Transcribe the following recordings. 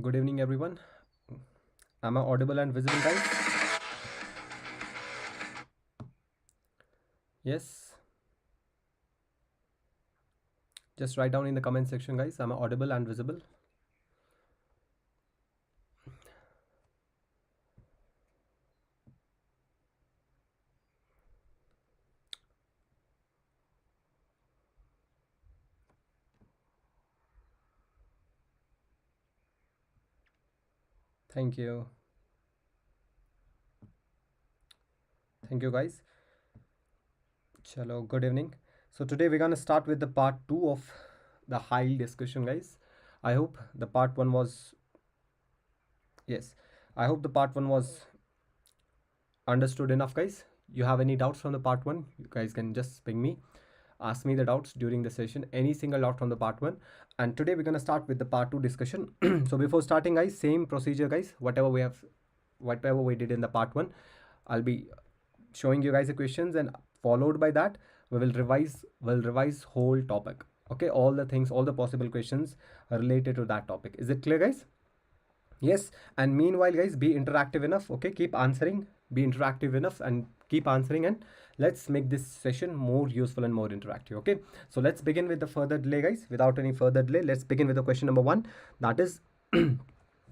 Good evening, everyone. Am I audible and visible, guys? Yes. Just write down in the comment section, guys. Am I audible and visible? Thank you. Thank you, guys. Chalo, good evening. So today we're gonna start with the part 2 of the high discussion, guys. I hope the part 1 was yes. I hope the part 1 was understood enough, guys. You have any doubts from the part 1? You guys can just ping me. Ask me the doubts during the session, any single doubt from the part 1. And today we're going to start with the part 2 discussion. So before starting, guys, same procedure, guys. Whatever we did in the part 1, I'll be showing you guys the questions, and followed by that we'll revise whole topic. Okay, all the things, all the possible questions related to that topic. Is it clear, guys? Yes. And meanwhile, guys, be interactive enough. Okay, keep answering, be interactive enough and keep answering, and let's make this session more useful and more interactive. Okay, so let's begin with the further delay, guys. Without any further delay, let's begin with the question number 1. That is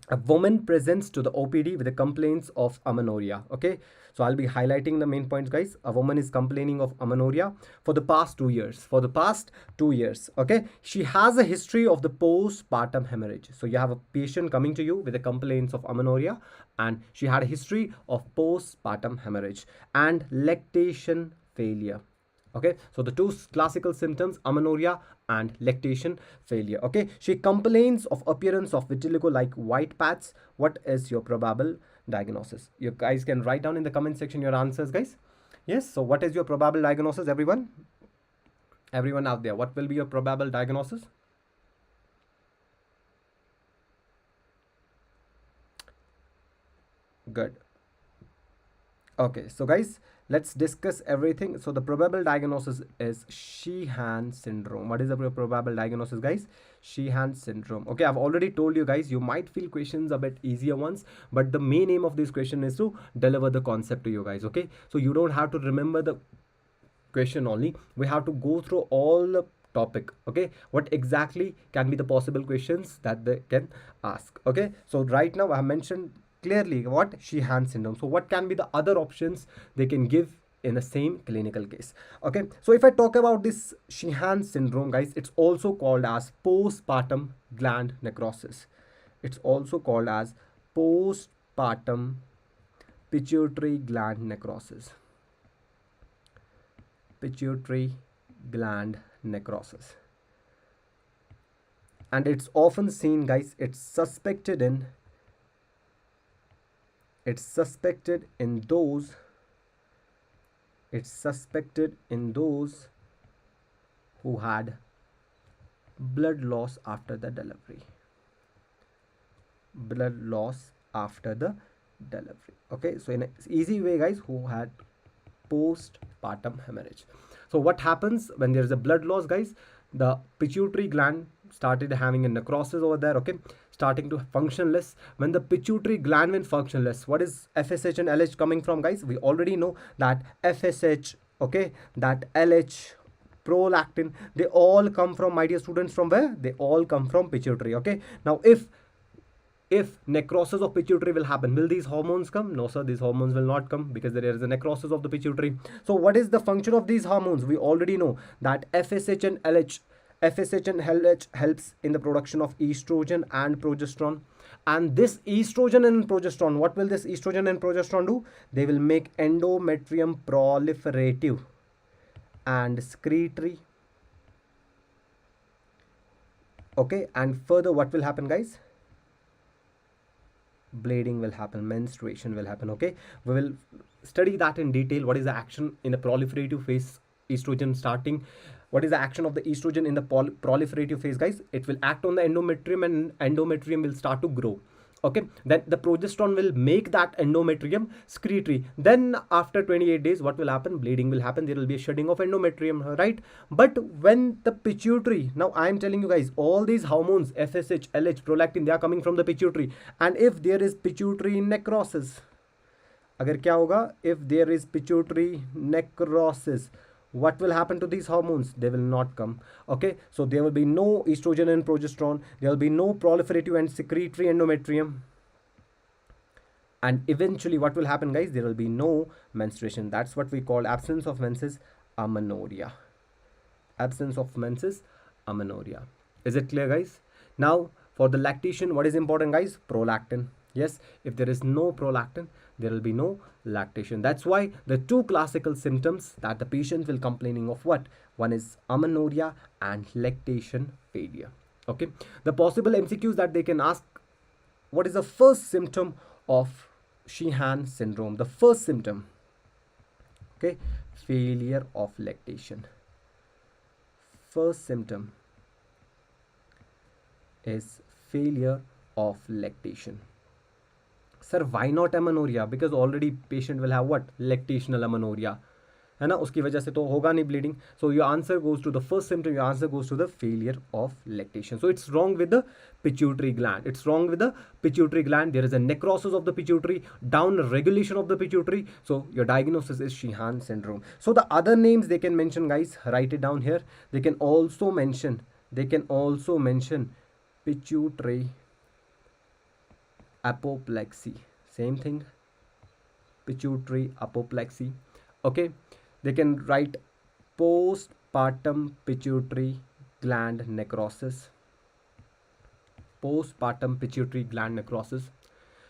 a woman presents to the OPD with the complaints of amenorrhea. Okay, so I'll be highlighting the main points, guys. A woman is complaining of amenorrhea for the past 2 years. For the past 2 years, okay, she has a history of the postpartum hemorrhage. So you have a patient coming to you with the complaints of amenorrhea, and she had a history of postpartum hemorrhage and lactation failure. Okay, so the two classical symptoms, amenorrhea and lactation failure. Okay, she complains of appearance of vitiligo like white pads. What is your probable diagnosis? You guys can write down in the comment section your answers, guys. Yes, so what is your probable diagnosis, everyone out there? What will be your probable diagnosis? Good. Okay, so guys, let's discuss everything. So the probable diagnosis is Sheehan syndrome. What is the probable diagnosis, guys? Sheehan syndrome. Okay, I've already told you guys, you might feel questions a bit easier ones, but the main aim of this question is to deliver the concept to you guys. Okay, so you don't have to remember the question only. We have to go through all the topic. Okay, what exactly can be the possible questions that they can ask. Okay, so right now I have mentioned clearly what Sheehan syndrome. So what can be the other options they can give in the same clinical case? Okay, so if I talk about this Sheehan syndrome, guys, it's also called as postpartum gland necrosis. It's also called as postpartum pituitary gland necrosis. Pituitary gland necrosis. And it's often seen, guys, it's suspected in those who had blood loss after the delivery. Okay, so in an easy way, guys, who had postpartum hemorrhage. So what happens when there is a blood loss, guys? The pituitary gland started having a necrosis over there. Okay, starting to functionless. When the pituitary gland went functionless, what is FSH and LH coming from, guys? We already know that FSH, okay, that LH, prolactin, they all come from, my dear students, from where? They all come from pituitary. Okay, now if necrosis of pituitary will happen, will these hormones come? No, sir, these hormones will not come because there is a necrosis of the pituitary. So what is the function of these hormones? We already know that FSH and LH helps in the production of estrogen and progesterone. And this estrogen and progesterone, what will this estrogen and progesterone do? They will make endometrium proliferative and secretory. Okay, and further what will happen, guys? Bleeding will happen, menstruation will happen. Okay, we will study that in detail. What is the action in the proliferative phase, estrogen starting? What is the action of the estrogen in the proliferative phase, guys? It will act on the endometrium, and endometrium will start to grow. Okay, then the progesterone will make that endometrium secretory. Then after 28 days, what will happen? Bleeding will happen. There will be a shedding of endometrium, right? But when the pituitary, now I am telling you guys, all these hormones, FSH, LH, prolactin, they are coming from the pituitary. And if there is pituitary necrosis, अगर क्या होगा, if there is pituitary necrosis, what will happen to these hormones? They will not come. Okay, so there will be no estrogen and progesterone, there will be no proliferative and secretory endometrium, and eventually what will happen, guys? There will be no menstruation. That's what we call absence of menses, amenorrhea. Absence of menses, amenorrhea. Is it clear, guys? Now for the lactation, what is important, guys? Prolactin. Yes, if there is no prolactin, there will be no lactation. That's why the two classical symptoms that the patient will complaining of, what? One is amenorrhea and lactation failure. Okay, the possible MCQs that they can ask: what is the first symptom of Sheehan syndrome? The first symptom, okay, failure of lactation. First symptom is failure of lactation. Sir, why not amenorrhea? Because already patient will have what? Lactational amenorrhea, है ना, उसकी वजह से तो होगा नहीं bleeding. So your answer goes to the first symptom, your answer goes to the failure of lactation. So it's wrong with the pituitary gland. It's wrong with the pituitary gland. There is a necrosis of the pituitary, down regulation of the pituitary. So your diagnosis is Sheehan syndrome. So the other names they can mention, guys, write it down here. They can also mention pituitary apoplexy. Same thing, pituitary apoplexy. Okay, they can write postpartum pituitary gland necrosis. Postpartum pituitary gland necrosis.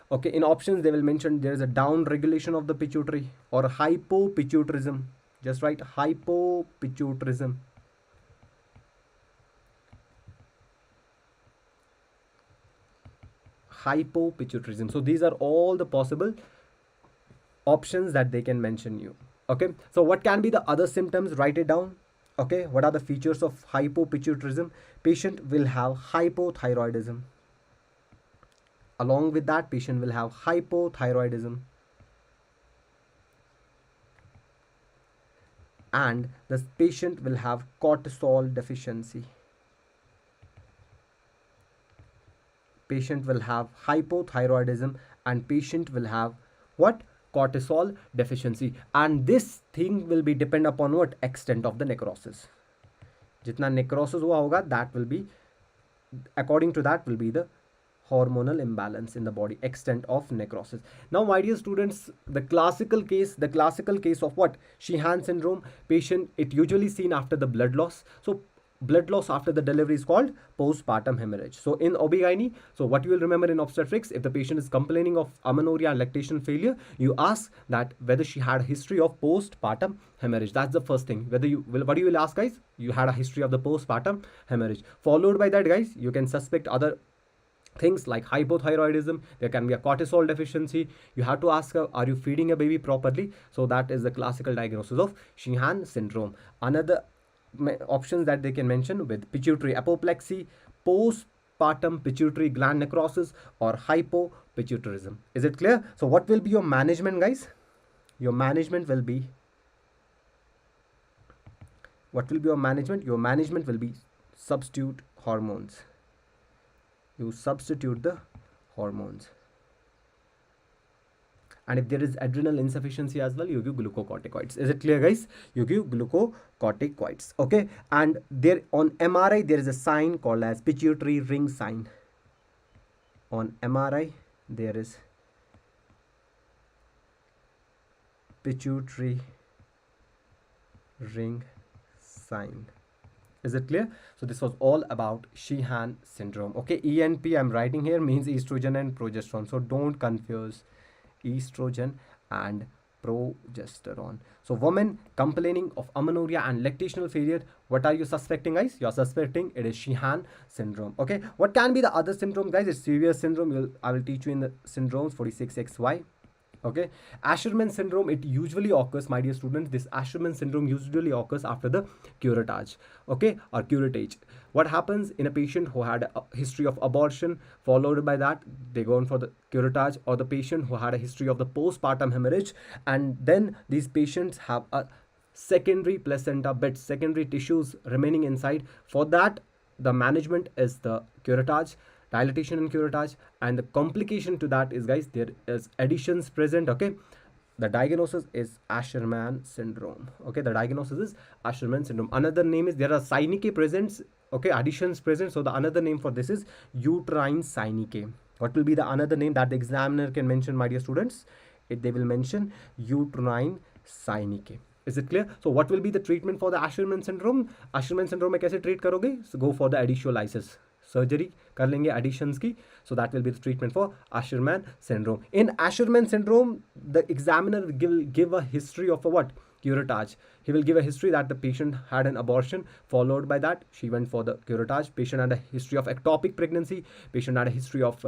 Okay, in options they will mention there is a down regulation of the pituitary or hypopituitarism. Just write hypopituitarism. Hypopituitarism. So these are all the possible options that they can mention you. Okay, so what can be the other symptoms? Write it down. Okay, what are the features of hypopituitarism? Patient will have hypothyroidism. Along with that, patient will have hypothyroidism, and the patient will have cortisol deficiency. Patient will have hypothyroidism and patient will have what? Cortisol deficiency. And this thing will be depend upon what? Extent of the necrosis. Jitna necrosis hua hoga, that will be, according to that will be the hormonal imbalance in the body, extent of necrosis. Now my dear students, the classical case of what? Sheehan syndrome patient, it usually seen after the blood loss. So blood loss after the delivery is called postpartum hemorrhage. So in OB-GYN, so what you will remember in obstetrics, if the patient is complaining of amenorrhea and lactation failure, you ask that whether she had a history of postpartum hemorrhage. That's the first thing. Whether you will, what you will ask, guys? You had a history of the postpartum hemorrhage. Followed by that, guys, you can suspect other things like hypothyroidism. There can be a cortisol deficiency. You have to ask her, are you feeding a baby properly? So that is the classical diagnosis of Sheehan syndrome. Another options that they can mention with pituitary apoplexy, postpartum pituitary gland necrosis, or hypopituitarism. Is it clear? So what will be your management, guys? Your management will be, what will be your management? Your management will be substitute hormones. You substitute the hormones. And if there is adrenal insufficiency as well, you give glucocorticoids. Is it clear, guys? You give glucocorticoids. Okay, and there on MRI there is a sign called as pituitary ring sign. On MRI there is pituitary ring sign. Is it clear? So this was all about Sheehan syndrome. Okay, ENP I'm writing here means estrogen and progesterone. So don't confuse estrogen and progesterone. So women complaining of amenorrhea and lactational failure, what are you suspecting, guys? You are suspecting it is Sheehan syndrome. Okay, what can be the other symptoms, guys? It's severe syndrome. I will teach you in the syndromes 46XY. Okay, Asherman syndrome, it usually occurs, my dear students, this Asherman syndrome usually occurs after the curettage, okay, or curettage. What happens in a patient who had a history of abortion, followed by that they go on for the curettage, or the patient who had a history of the postpartum hemorrhage, and then these patients have a secondary placenta bits, secondary tissues remaining inside. For that, the management is the curettage, dilatation and curettage, and the complication to that is, guys, there is additions present. Okay, the diagnosis is Asherman syndrome. Okay, the diagnosis is Asherman syndrome. Another name is, there are synechiae presents, okay, additions present, so the another name for this is uterine synechiae. What will be the another name that the examiner can mention, my dear students? They will mention uterine synechiae. Is it clear? So what will be the treatment for the Asherman syndrome? Asherman syndrome में कैसे treat करोगे? So go for the additionalisis. Surgery कर लेंगे additions की. So that will be the treatment for Asherman syndrome. In Asherman syndrome, the examiner will give a history of a what? Curettage. He will give a history that the patient had an abortion, followed by that she went for the curettage. Patient had a history of ectopic pregnancy. Patient had a history of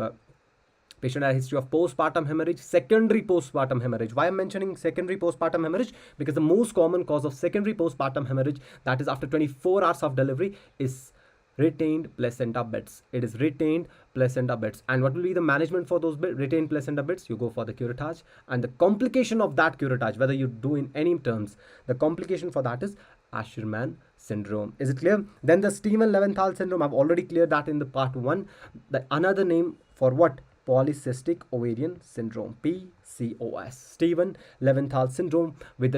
postpartum hemorrhage, secondary postpartum hemorrhage. Why I'm mentioning secondary postpartum hemorrhage? Because the most common cause of secondary postpartum hemorrhage, that is after 24 hours of delivery, is retained placenta bits. It is retained placenta bits. And what will be the management for those retained placenta bits? You go for the curettage, and the complication of that curettage, whether you do in any terms, the complication for that is Asherman syndrome. Is it clear? Then the Stephen-Leventhal syndrome, I've already cleared that in the part 1. The another name for what? Polycystic ovarian syndrome, PCOS. Stephen-Leventhal syndrome with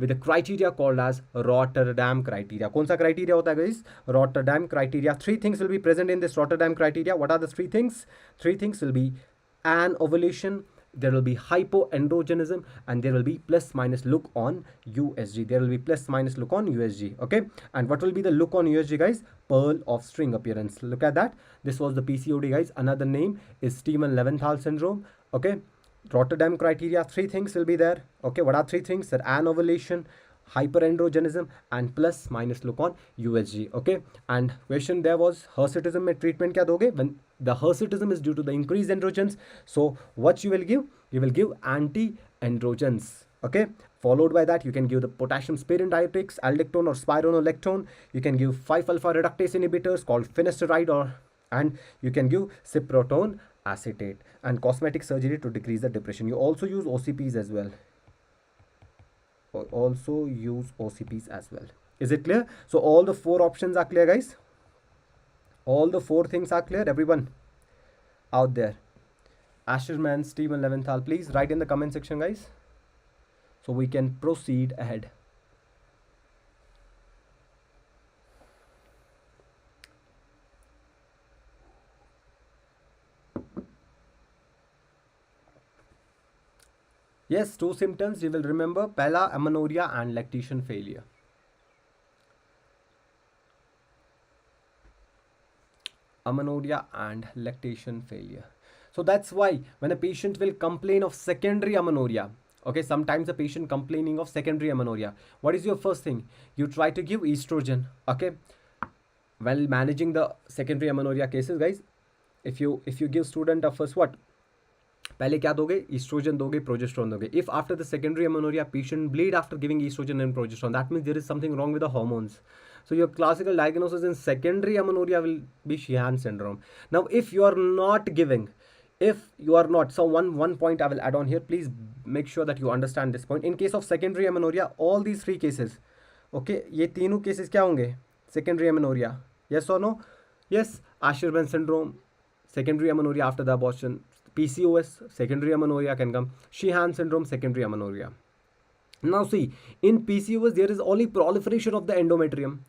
the criteria called as Rotterdam criteria. कौन सा criteria होता है guys? Rotterdam criteria. 3 things will be present in this Rotterdam criteria. What are the 3 things? 3 things will be an ovulation, there will be hypoandrogenism, and there will be plus minus look on USG. There will be plus minus look on USG. Okay, and what will be the look on USG, guys? Pearl of string appearance. Look at that. This was the PCOD, guys. Another name is Stephen-Leventhal syndrome. Okay, Rotterdam criteria, 3 things will be there. Okay, what are 3 things? That an ovulation, hyperandrogenism, and plus minus look on USG. Okay, and question there was, hirsutism में treatment क्या दोगे? When the hirsutism is due to the increased androgens, so what you will give? You will give anti-androgens. Okay, followed by that you can give the potassium sparing diuretics, aldactone or spironolactone. You can give 5-alpha reductase inhibitors called finasteride, and you can give cyproton acetate, and cosmetic surgery to decrease the depression. You also use OCPs as well. Is it clear? So all the 4 options are clear, guys. All the 4 things are clear, everyone out there. Asherman, Stephen-Leventhal, please write in the comment section, guys, so we can proceed ahead. Yes, 2 symptoms you will remember: pella, amenorrhea, and lactation failure. Amenorrhea and lactation failure. So that's why when a patient will complain of secondary amenorrhea, okay, sometimes a patient complaining of secondary amenorrhea, what is your first thing? You try to give estrogen. Okay, while managing the secondary amenorrhea cases, guys, if you give student a first what, पहले क्या दोगे? Estrogen दोगे, progesterone दोगे. If after the secondary amenorrhea patient bleed after giving estrogen and progesterone, that means there is something wrong with the hormones. So your classical diagnosis in secondary amenorrhea will be Sheehan syndrome. Now if you are not giving, so one point I will add on here, please make sure that you understand this point. In case of secondary amenorrhea, all these 3 cases, okay, ये तीनों cases क्या होंगे? Secondary amenorrhea, yes or no? Yes, Asherman syndrome, secondary amenorrhea after the abortion. PCOS, secondary amenorrhea can come. Sheehan syndrome, secondary amenorrhea. Now see, in PCOS there is only proliferation of the endometrium.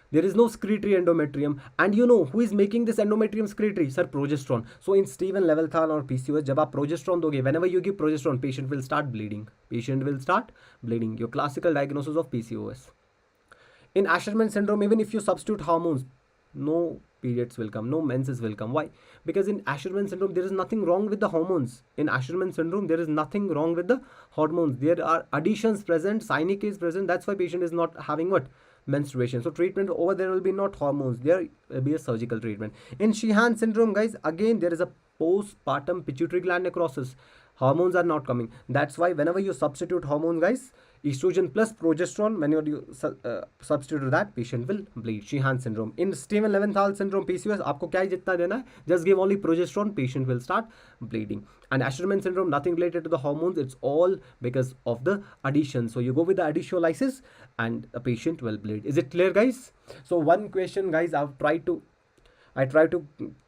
There is no secretory endometrium, and you know who is making this endometrium secretory? Sir, progesterone. So in Stephen-Leventhal or PCOS, जब आप progesterone दोगे, whenever you give progesterone, patient will start bleeding. Your classical diagnosis of PCOS. In Asherman syndrome, even if you substitute hormones, no periods will come, no menses will come. Why? Because in Asherman syndrome there is nothing wrong with the hormones. In Asherman syndrome there is nothing wrong with the hormones. There are additions present, synechiae is present. That's why patient is not having what? menstruation. So treatment over there will be not hormones, there will be a surgical treatment. In Sheehan syndrome, guys, again there is a postpartum pituitary gland necrosis. Hormones are not coming. That's why whenever you substitute hormone, guys, estrogen plus progesterone, when you substitute that, patient will bleed. Sheehan syndrome. In Steven Leventhal syndrome, PCOS, आपको क्या ही जितना देना है, just give only progesterone, patient will start bleeding. And Asherman syndrome, nothing related to the hormones, it's all because of the addition. So you go with the addition and the patient will bleed. Is it clear, guys? So one question, guys, I try to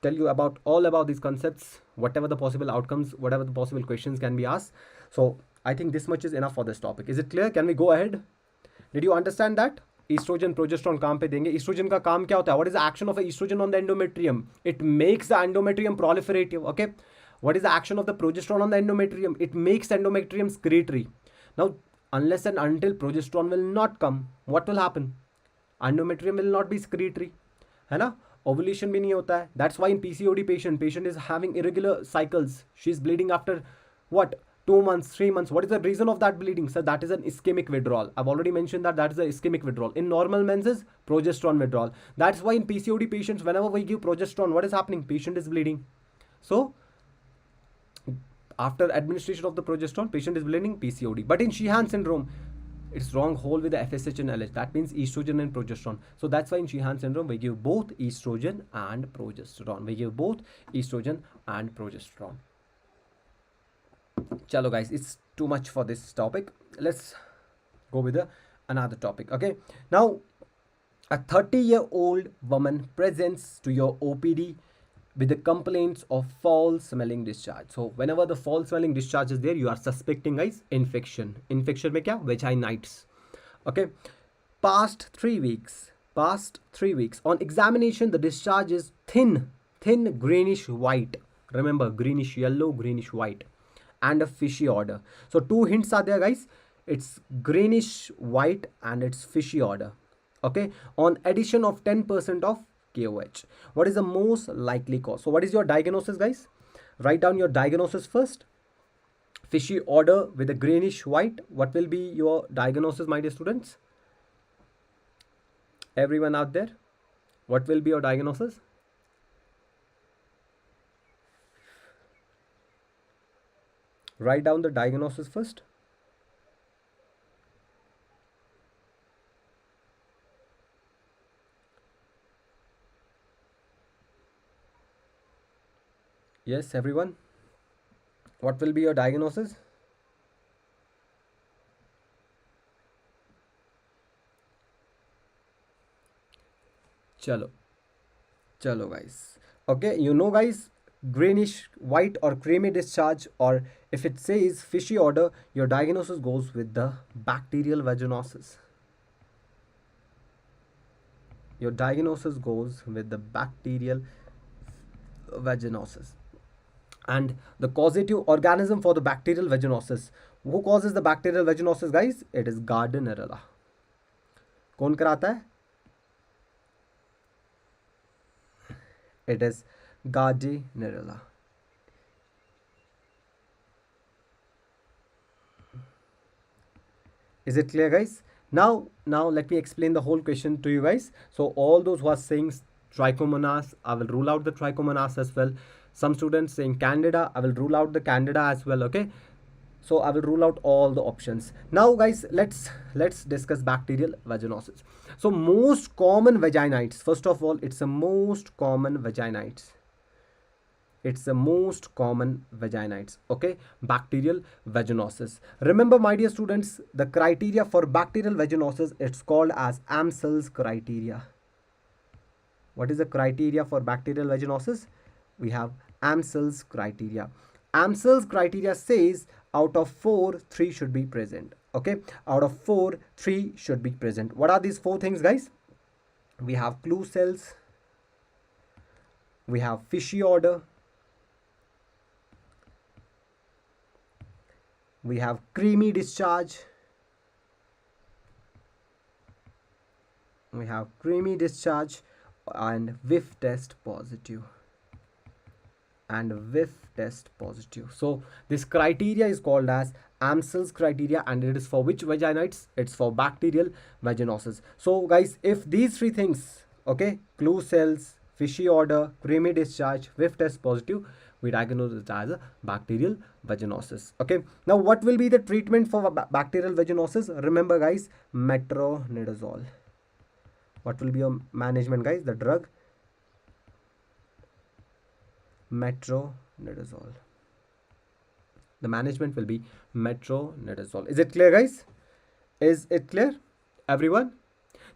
tell you about all about these concepts, whatever the possible outcomes, whatever the possible questions can be asked. So I think this much is enough for this topic. Is it clear? Can we go ahead? Did you understand that? Estrogen, progesterone काम पे देंगे. Estrogen का काम क्या होता है? What is the action of estrogen on the endometrium? It makes the endometrium proliferative. Okay. What is the action of the progesterone on the endometrium? It makes the endometrium secretory. Now, unless and until progesterone will not come, what will happen? Endometrium will not be secretory. है ना? Ovulation भी नहीं होता है. That's why in PCOD patient is having irregular cycles. She's bleeding after what? 2 months, 3 months. What is the reason of that bleeding? So that is an ischemic withdrawal. I've already mentioned that is a ischemic withdrawal. In normal menses, progesterone withdrawal. That's why in PCOD patients, whenever we give progesterone, what is happening? Patient is bleeding. So after administration of the progesterone, patient is bleeding, PCOD. But in Sheehan syndrome, it's wrong hole with the FSH and LH. That means estrogen and progesterone. So that's why in Sheehan syndrome, we give both estrogen and progesterone. We give both estrogen and progesterone. Chalo guys, it's too much for this topic. Let's go with another topic. Okay. Now, a 30-year-old woman presents to your OPD with the complaints of foul smelling discharge. So whenever the foul smelling discharge is there, you are suspecting, guys, infection. Infection में क्या? Vaginitis. Okay. Past 3 weeks. On examination, the discharge is thin greenish white. Remember, greenish yellow, greenish white, and a fishy odor. So 2 hints are there, guys. It's greenish white and it's fishy odor. Okay. On addition of 10% of KOH. What is the most likely cause? So what is your diagnosis, guys? Write down your diagnosis first. Fishy odor with a greenish white. What will be your diagnosis, my dear students? Everyone out there, what will be your diagnosis? Write down the diagnosis first. Yes, everyone. What will be your diagnosis? Chalo guys. Okay, you know, guys, greenish white or creamy discharge, or if it says fishy odor, your diagnosis goes with the bacterial vaginosis. Your diagnosis goes with the bacterial vaginosis. And the causative organism for the bacterial vaginosis. Who causes the bacterial vaginosis, guys? It is Gardnerella. कौन कराता है? It is Gardnerella. Is it clear, guys? Now let me explain the whole question to you guys. So all those who are saying trichomonas, I will rule out the trichomonas as well. Some students saying candida, I will rule out the candida as well. Okay, so I will rule out all the options. Now guys, let's discuss bacterial vaginosis. So most common vaginites, first of all, it's the most common vaginites. Okay, bacterial vaginosis. Remember, my dear students, the criteria for bacterial vaginosis, it's called as Amsel's criteria. What is the criteria for bacterial vaginosis? We have Amsel's criteria. Amsel's criteria says out of 4, 3 should be present. Okay, out of 4, 3 should be present. What are these 4 things, guys? We have clue cells, we have fishy odor, we have creamy discharge, and whiff test positive. and whiff test positive. So this criteria is called as Amsel's criteria, and it is for which vaginites? It's for bacterial vaginosis. So guys, if these three things, okay, clue cells, fishy odor, creamy discharge, whiff test positive, we diagnose it as a bacterial vaginosis. Okay, now what will be the treatment for bacterial vaginosis? Remember guys, metronidazole. What will be your management guys? The drug metronidazole. The management will be metronidazole. Is it clear guys? Is it clear everyone?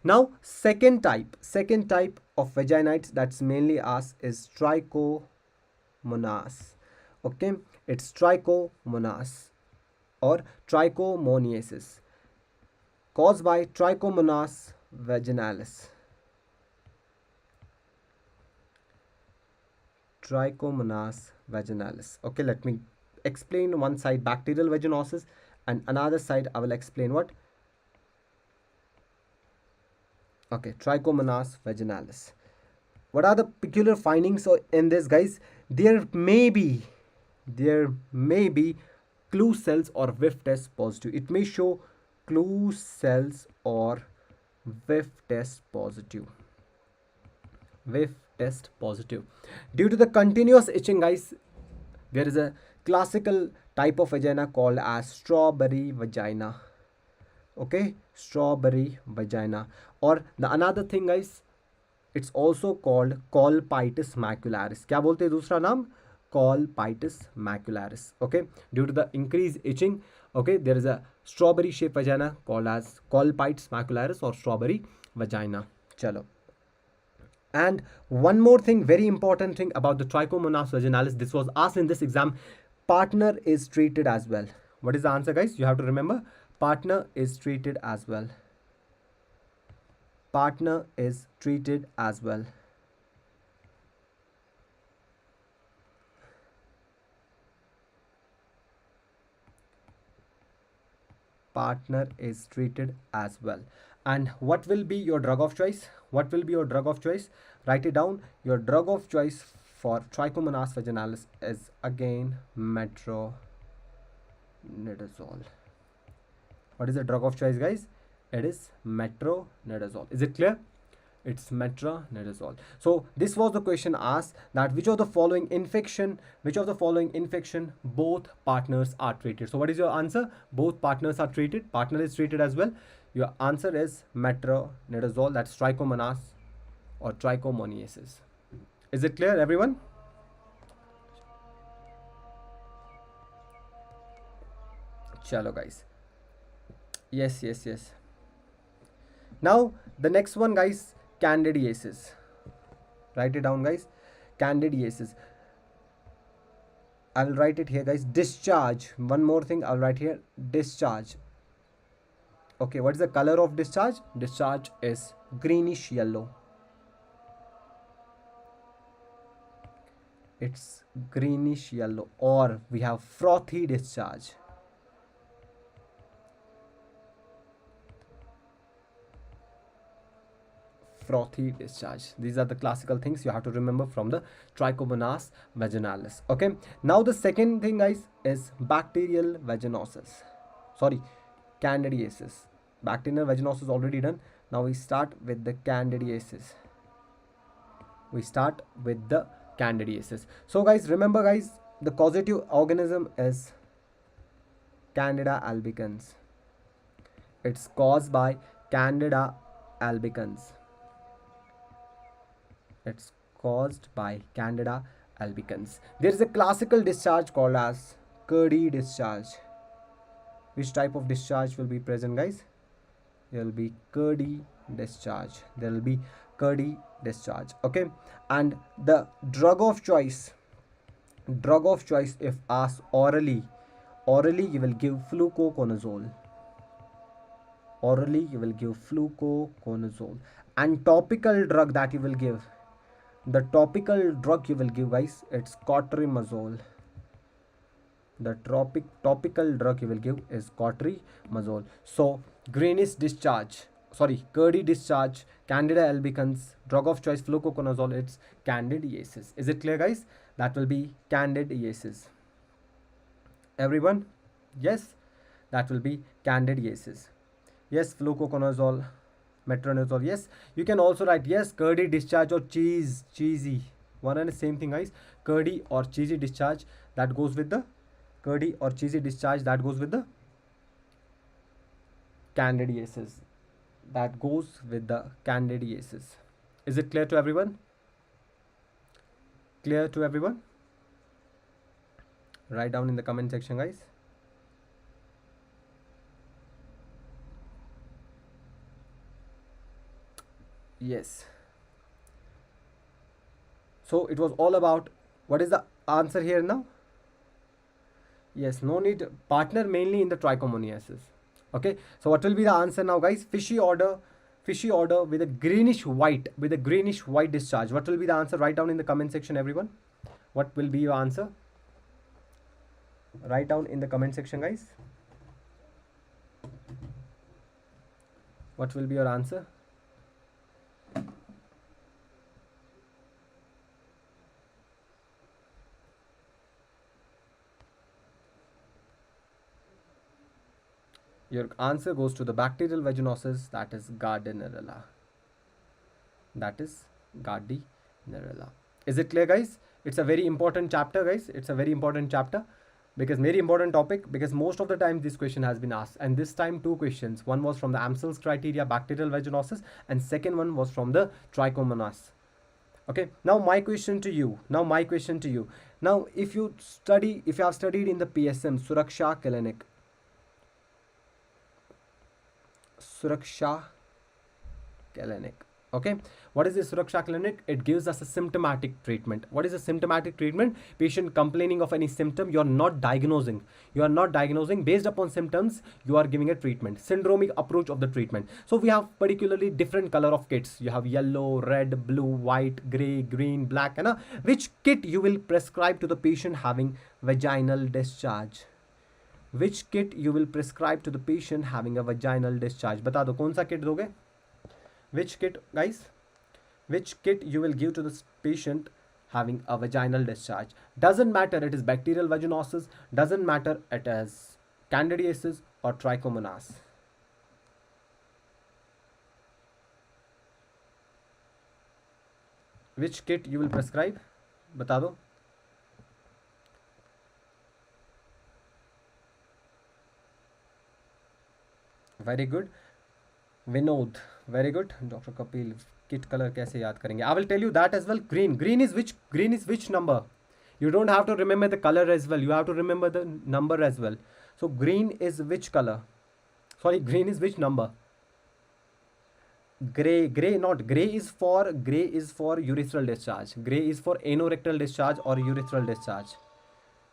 Now second type of vaginites that's mainly asked is trichomonas. Okay, it's trichomonas or trichomoniasis caused by Trichomonas vaginalis. Trichomonas vaginalis. Okay, let me explain one side bacterial vaginosis and another side I will explain what? Okay, Trichomonas vaginalis. What are the peculiar findings in this guys? There may be clue cells or whiff test positive. It may show clue cells or whiff test positive. Whiff test positive. Due to the continuous itching guys, there is a classical type of vagina called as strawberry vagina. Okay, strawberry vagina. Or the another thing guys, it's also called colpitis macularis. क्या बोलते हैं दूसरा नाम? Colpitis macularis. Okay, due to the increased itching, okay, there is a strawberry shaped vagina called as colpitis macularis or strawberry vagina. Chalo. And one more thing, very important thing about the Trichomonas vaginalis, this was asked in this exam. Partner is treated as well. What is the answer guys? You have to remember, partner is treated as well. Partner is treated as well. Partner is treated as well. And what will be your drug of choice? What will be your drug of choice? Write it down. Your drug of choice for Trichomonas vaginalis is again metronidazole. What is the drug of choice guys? It is metronidazole. Is it clear? It's metronidazole. So this was the question asked, that which of the following infection both partners are treated. So what is your answer? Both partners are treated. Partner is treated as well. Your answer is metronidazole. That's Trichomonas or trichomoniasis. Is it clear everyone? Chalo guys. Yes. Now the next one guys, candidiasis. Write it down guys, candidiasis. I will write it here guys. Discharge. One more thing I'll write here, discharge. Okay, what is the color of discharge? Discharge is greenish yellow. It's greenish yellow. Or we have frothy discharge. Frothy discharge. These are the classical things you have to remember from the Trichomonas vaginalis. Okay, now the second thing guys is bacterial vaginosis. Sorry, candidiasis. Bacterial vaginosis already done. Now we start with the candidiasis. So guys, remember guys, the causative organism is Candida albicans. It's caused by Candida albicans. It's caused by Candida albicans. There is a classical discharge called as curdy discharge. Which type of discharge will be present guys? There will be curdy discharge. Okay, and the drug of choice if asked orally you will give fluconazole. And topical drug that you will give, the topical drug you will give guys, it's cotrimazole. The topical drug you will give is cotrimazole. So greenish discharge, Curdy discharge, Candida albicans, drug of choice fluoroconazole, it's candidiasis. Is it clear, guys? That will be candidiasis. Everyone? Yes, that will be candidiasis. Yes, fluoroconazole, metronidazole. Yes, you can also write yes, curdy discharge or cheesy. One and the same thing, guys. Curdy or cheesy discharge, that goes with the curdy or cheesy discharge, that goes with the candidiasis. That goes with the candidiasis. Is it clear to everyone? Clear to everyone? Write down in the comment section, guys. Yes. So it was all about, what is the answer here now? Yes, no need, partner mainly in the trichomoniasis. Okay, so what will be the answer now, guys? Fishy order with a greenish white, discharge. What will be the answer? Write down in the comment section, everyone. What will be your answer? Write down in the comment section, guys. What will be your answer? Your answer goes to the bacterial vaginosis, that is Gardnerella. That is Gardnerella. Is it clear, guys? It's a very important chapter, guys. It's a very important chapter because very important topic, because most of the time this question has been asked, and this time two questions. One was from the Amsel's criteria, bacterial vaginosis, and second one was from the trichomonas. Okay, now my question to you. Now if you have studied in the PSM, Suraksha clinic. Okay, what is the Suraksha clinic? It gives us a symptomatic treatment. What is a symptomatic treatment? Patient complaining of any symptom, you are not diagnosing. Based upon symptoms, you are giving a treatment. Syndromic approach of the treatment. So we have particularly different color of kits. You have yellow, red, blue, white, gray, green, black, and which kit you will prescribe to the patient having vaginal discharge? Which kit you will prescribe to the patient having a vaginal discharge? बता दो कौन सा kit दोगे? Which kit, guys? Which kit you will give to the patient having a vaginal discharge? Doesn't matter it is bacterial vaginosis, doesn't matter it is candidiasis or trichomonas. Which kit you will prescribe? बता दो. Very good. Vinod, very good. Dr. Kapil, kit color कैसे याद करेंगे? I will tell you that as well. Green is which number? You don't have to remember the color as well. You have to remember the number as well. So green is which color? Sorry, green is which number? Gray is for urethral discharge. Gray is for anorectal discharge or urethral discharge.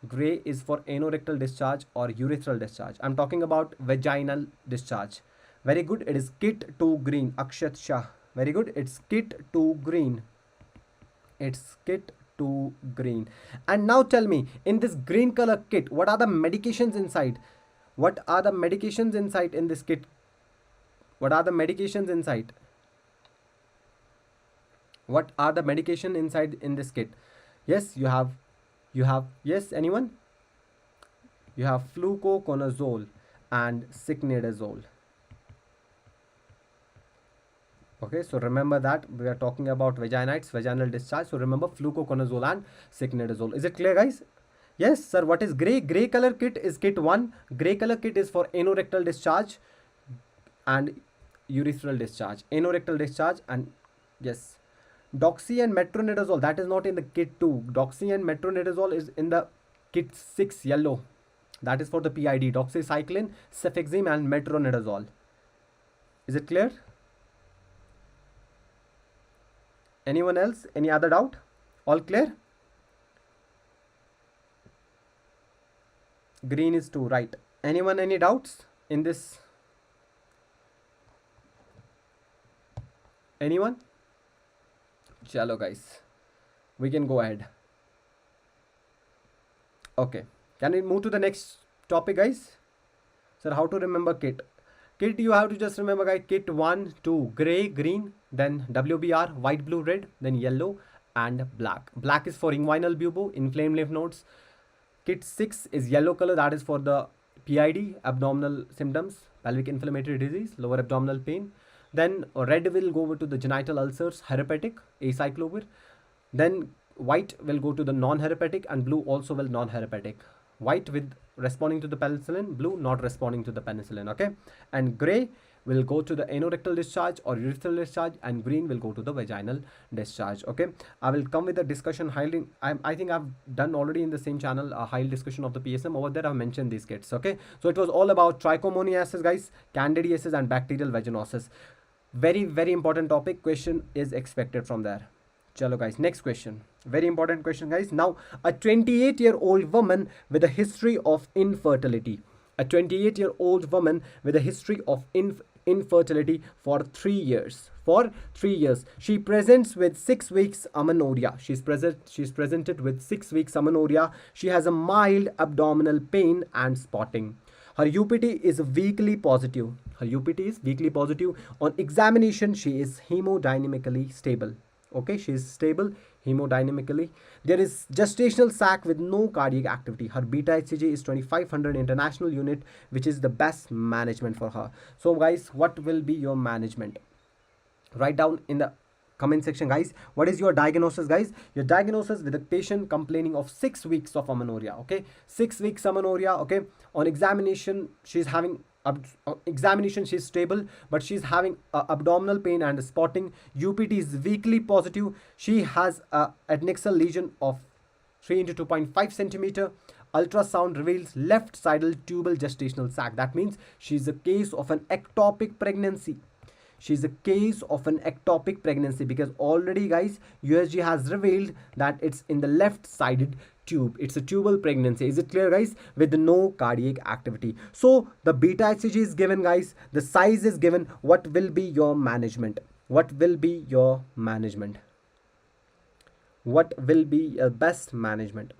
Gray is for anorectal discharge or urethral discharge. I'm talking about vaginal discharge. Very good. It is kit 2 green. Akshat Shah. Very good. It's kit 2 green. It's kit 2 green. And now tell me, in this green color kit, what are the medications inside? What are the medications inside in this kit? What are the medications inside? What are the medication inside in this kit? Yes, you have, yes, anyone? You have fluoroconazole and cycnidazole. Okay, so remember that we are talking about vaginitis, vaginal discharge. So remember fluoroconazole and cycnidazole. Is it clear, guys? Yes, sir. What is gray? Gray color kit is kit 1. Gray color kit is for anorectal discharge and urethral discharge. Anorectal discharge and yes. Doxy and metronidazole, that is not in the kit 2. Doxy and metronidazole is in the kit 6 yellow. That is for the PID. Doxycycline, cefixime and metronidazole. Is it clear? Anyone else? Any other doubt? All clear? Green is 2, right? Anyone, any doubts in this? Anyone? Chalo guys, we can go ahead. Okay, can we move to the next topic, guys? Sir, how to remember kit? Kit, you have to just remember, guys, kit 1, 2, gray, green, then WBR, white, blue, red, then yellow, and black. Black is for inguinal bubo, inflamed lymph nodes. Kit 6 is yellow color, that is for the PID, abdominal symptoms, pelvic inflammatory disease, lower abdominal pain. Then red will go over to the genital ulcers, herpetic, acyclovir. Then white will go to the non-herpetic, and blue also will non-herpetic. White with responding to the penicillin, blue not responding to the penicillin, okay? And gray will go to the anorectal discharge or urethral discharge, and green will go to the vaginal discharge, okay? I will come with a discussion highly. I think I've done already in the same channel a high discussion of the PSM. Over there I've mentioned these kits, okay? So it was all about trichomoniasis, guys, candidiasis, and bacterial vaginosis. Very, very important topic. Question is expected from there. Chalo guys, next question. Very important question, guys. Now, a 28-year-old woman with a history of infertility. A 28-year-old woman with a history of infertility for 3 years. For 3 years. She presents with 6 weeks amenorrhea. She's presented with 6 weeks amenorrhea. She has a mild abdominal pain and spotting. Her UPT is weakly positive. Her UPT is weakly positive. On examination, she is hemodynamically stable. Okay, she is stable hemodynamically. There is gestational sac with no cardiac activity. Her beta HCG is 2500 international unit, which is the best management for her. So guys, what will be your management? Write down in the comment section, guys. What is your diagnosis, guys? Your diagnosis with a patient complaining of 6 weeks of amenorrhea. Okay, 6 weeks amenorrhea. Okay, on examination, she's having examination, she's stable, but she's having abdominal pain and spotting. UPT is weakly positive. She has a adnexal lesion of 3 into 2.5 centimeter. Ultrasound reveals left-sidal tubal gestational sac. That means she's a case of an ectopic pregnancy. She's a case of an ectopic pregnancy because already, guys, USG has revealed that it's in the left-sided tube. It's a tubal pregnancy. Is it clear, guys? With no cardiac activity. So the beta HCG is given, guys. The size is given. What will be your management? What will be your management? What will be your best management?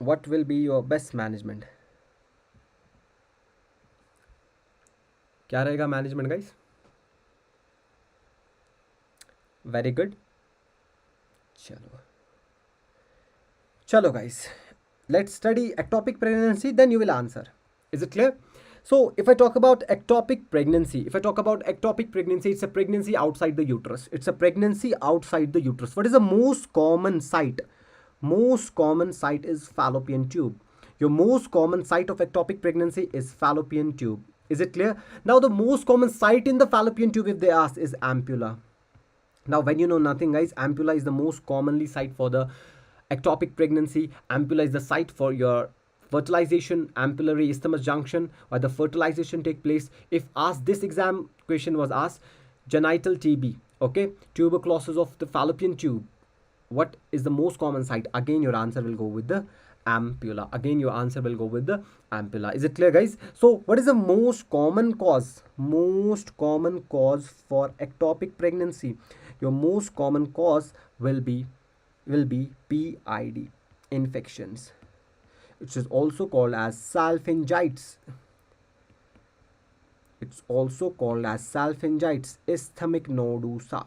What will be your best management? क्या रहेगा management, guys? Very good. Chalo guys, let's study ectopic pregnancy, then you will answer. Is it clear? So if I talk about ectopic pregnancy, it's a pregnancy outside the uterus. It's a pregnancy outside the uterus. What is the most common site? Most common site is fallopian tube. Your most common site of ectopic pregnancy is fallopian tube. Is it clear? Now the most common site in the fallopian tube, if they ask, is ampulla. Now when you know nothing, guys, ampulla is the most commonly site for the ectopic pregnancy. Ampulla is the site for your fertilization, ampullary isthmus junction, where the fertilization take place. If asked, this exam question was asked, genital TB, okay, tuberculosis of the fallopian tube, what is the most common site? Again, your answer will go with the ampulla. Again, your answer will go with the ampulla. Is it clear, guys? So what is the most common cause? Most common cause for ectopic pregnancy. Your most common cause will be PID infections. It is also called as salpingitis. It's also called as salpingitis ischemic nodosa.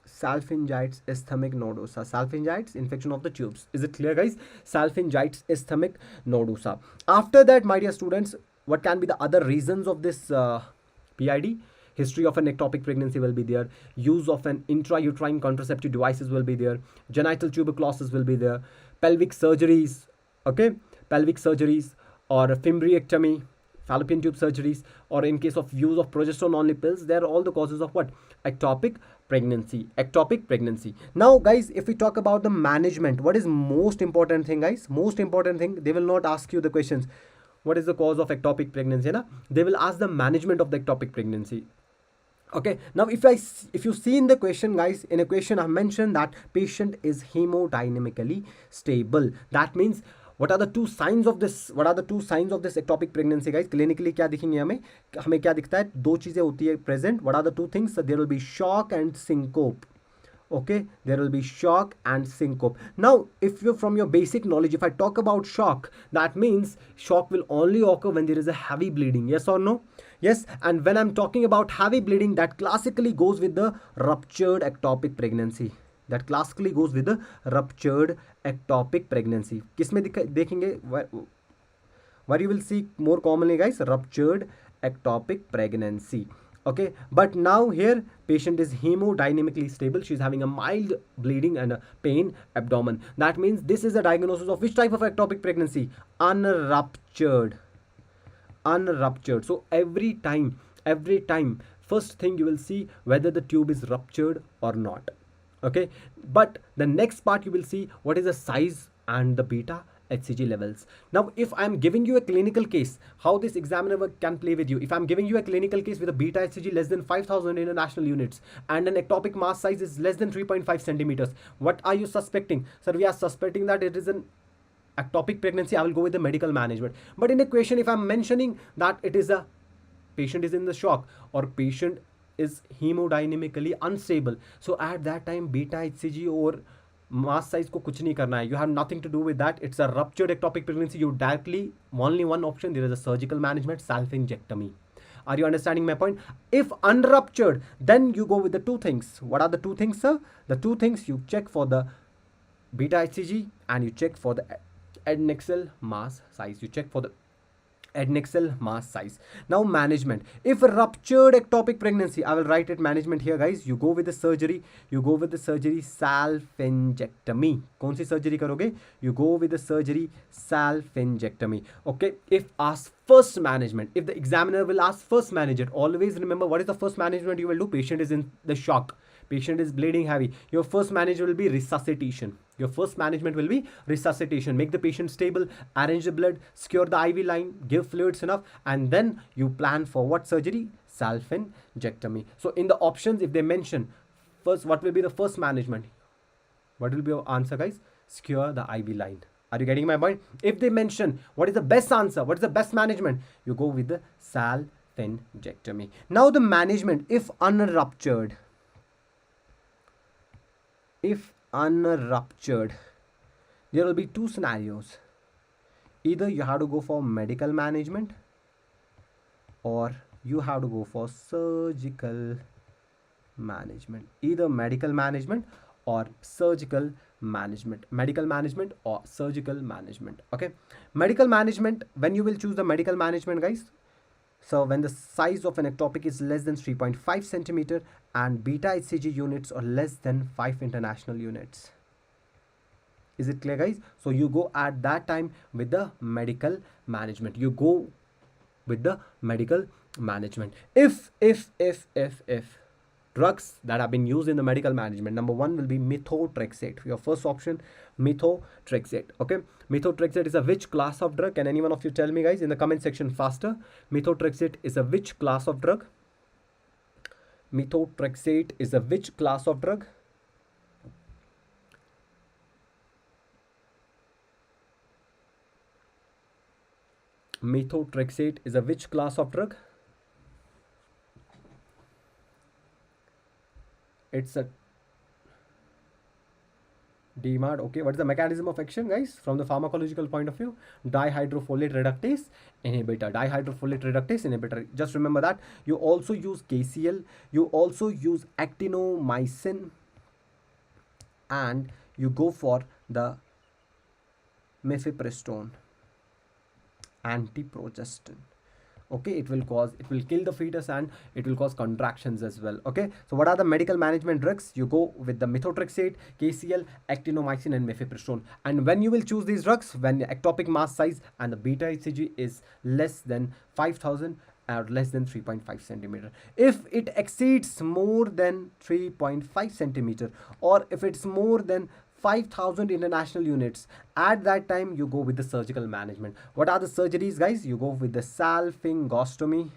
Salpingitis ischemic nodosa. Salpingitis, infection of the tubes. Is it clear, guys? Salpingitis ischemic nodosa. After that, my dear students, what can be the other reasons of this PID? History of an ectopic pregnancy will be there. Use of an intrauterine contraceptive devices will be there. Genital tuberculosis will be there. Pelvic surgeries, okay? Pelvic surgeries or fimbriectomy, fallopian tube surgeries, or in case of use of progesterone only pills, they are all the causes of what? Ectopic pregnancy. Ectopic pregnancy. Now, guys, if we talk about the management, what is most important thing, guys? Most important thing, they will not ask you the questions, what is the cause of ectopic pregnancy? Na? They will ask the management of the ectopic pregnancy. Okay, now if you see in the question, guys, in a question I mentioned that patient is hemodynamically stable. That means what are the two signs of this, what are the two signs of this ectopic pregnancy guys? Clinically क्या दिखेंगे हमें, हमें क्या दिखता है, दो चीजें होती है present. What are the two things? So there will be shock and syncope. Okay, there will be shock and syncope. Now if you, from your basic knowledge, if I talk about shock, that means shock will only occur when there is a heavy bleeding. Yes or no? Yes. And when I'm talking about heavy bleeding, that classically goes with the ruptured ectopic pregnancy. That classically goes with the ruptured ectopic pregnancy. किसमें देखेंगे, where you will see more commonly guys, ruptured ectopic pregnancy. Okay, but now here patient is hemodynamically stable, she's having a mild bleeding and a pain abdomen. That means this is a diagnosis of which type of ectopic pregnancy? Unruptured. Unruptured. So every time first thing you will see whether the tube is ruptured or not. Okay, but the next part you will see what is the size and the beta HCG levels. Now if I'm giving you a clinical case, how this examiner can play with you, if I'm giving you a clinical case with a beta HCG less than 5000 international units and an ectopic mass size is less than 3.5 centimeters, what are you suspecting? Sir, we are suspecting that it is an ectopic pregnancy. I will go with the medical management. But in a question, if I'm mentioning that it is a patient is in the shock or patient is hemodynamically unstable, so at that time beta HCG or mass size को कुछ नहीं करना है. You have nothing to do with that. It's a ruptured ectopic pregnancy. You directly, only one option, there is a surgical management, salpingectomy. Are you understanding my point? If unruptured, then you go with the two things. What are the two things, sir? The two things, you check for the beta HCG and you check for the adnexal mass size. You check for the adnexal mass size. Now management. If a ruptured ectopic pregnancy, I will write it management here guys. You go with the surgery. You go with the surgery salpingectomy. कौन सी surgery करोगे? You go with the surgery salpingectomy. Okay. If asked first management, if the examiner will ask first management, always remember what is the first management you will do. Patient is in the shock. Patient is bleeding heavy. Your first management will be resuscitation. Your first management will be resuscitation. Make the patient stable, arrange the blood, secure the IV line, give fluids enough, and then you plan for what surgery? Salpingectomy. So in the options, if they mention first, what will be the first management? What will be your answer, guys? Secure the IV line. Are you getting my point? If they mention what is the best answer, what is the best management, you go with the salpingectomy. Now the management, if unruptured, there will be two scenarios. Either you have to go for medical management or you have to go for surgical management. Either medical management or surgical management. Medical management or surgical management. Okay. Medical management, when you will choose the medical management, guys, so when the size of an ectopic is less than 3.5 centimeter and beta HCG units are less than 5 international units. Is it clear, guys? So you go at that time with the medical management. You go with the medical management. If drugs that have been used in the medical management, number one will be methotrexate. Your first option, methotrexate. Okay, methotrexate is a which class of drug? Can anyone of you tell me, guys, in the comment section faster? Methotrexate is a which class of drug? Methotrexate is a which class of drug? Methotrexate is a which class of drug? It's a DMARD. Okay, what is the mechanism of action, guys, from the pharmacological point of view? Dihydrofolate reductase inhibitor. Dihydrofolate reductase inhibitor. Just remember that. You also use KCl. You also use actinomycin. And you go for the mifepristone, antiprogestin. Okay, it will kill the fetus and it will cause contractions as well. Okay, so what are the medical management drugs? You go with the methotrexate, KCl, actinomycin and mifepristone. And when you will choose these drugs, when the ectopic mass size and the beta HCG is less than 5000 or less than 3.5 centimeter. If it exceeds more than 3.5 centimeter or if it's more than 5,000 international units, at that time you go with the surgical management. What are the surgeries, guys? You go with the salpingostomy,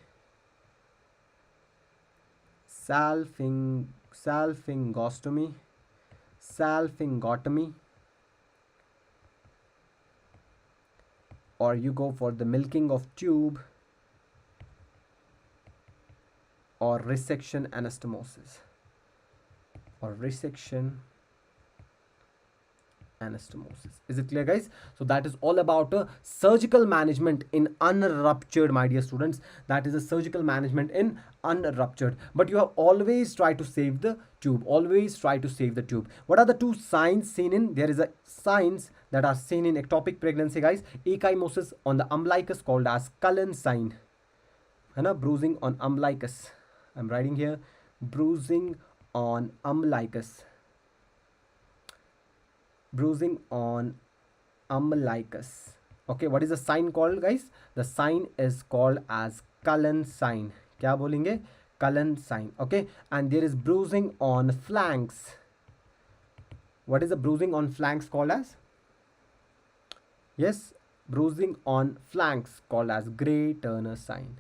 salpingotomy, or you go for the milking of tube, or resection anastomosis, or resection anastomosis. Is it clear, guys? So that is all about surgical management in unruptured, my dear students. That is a surgical management in unruptured. But you have always try to save the tube. Always try to save the tube. What are the two signs seen in? There is a signs that are seen in ectopic pregnancy, guys. Ecchymosis on the umbilicus, called as Cullen sign. And bruising on umbilicus. I'm writing here, bruising on umbilicus. Bruising on umbilicus. Okay, what is the sign called, guys? The sign is called as Cullen sign. क्या बोलेंगे? Cullen sign. Okay, and there is bruising on flanks. What is the bruising on flanks called as? Yes, bruising on flanks called as Gray-Turner sign.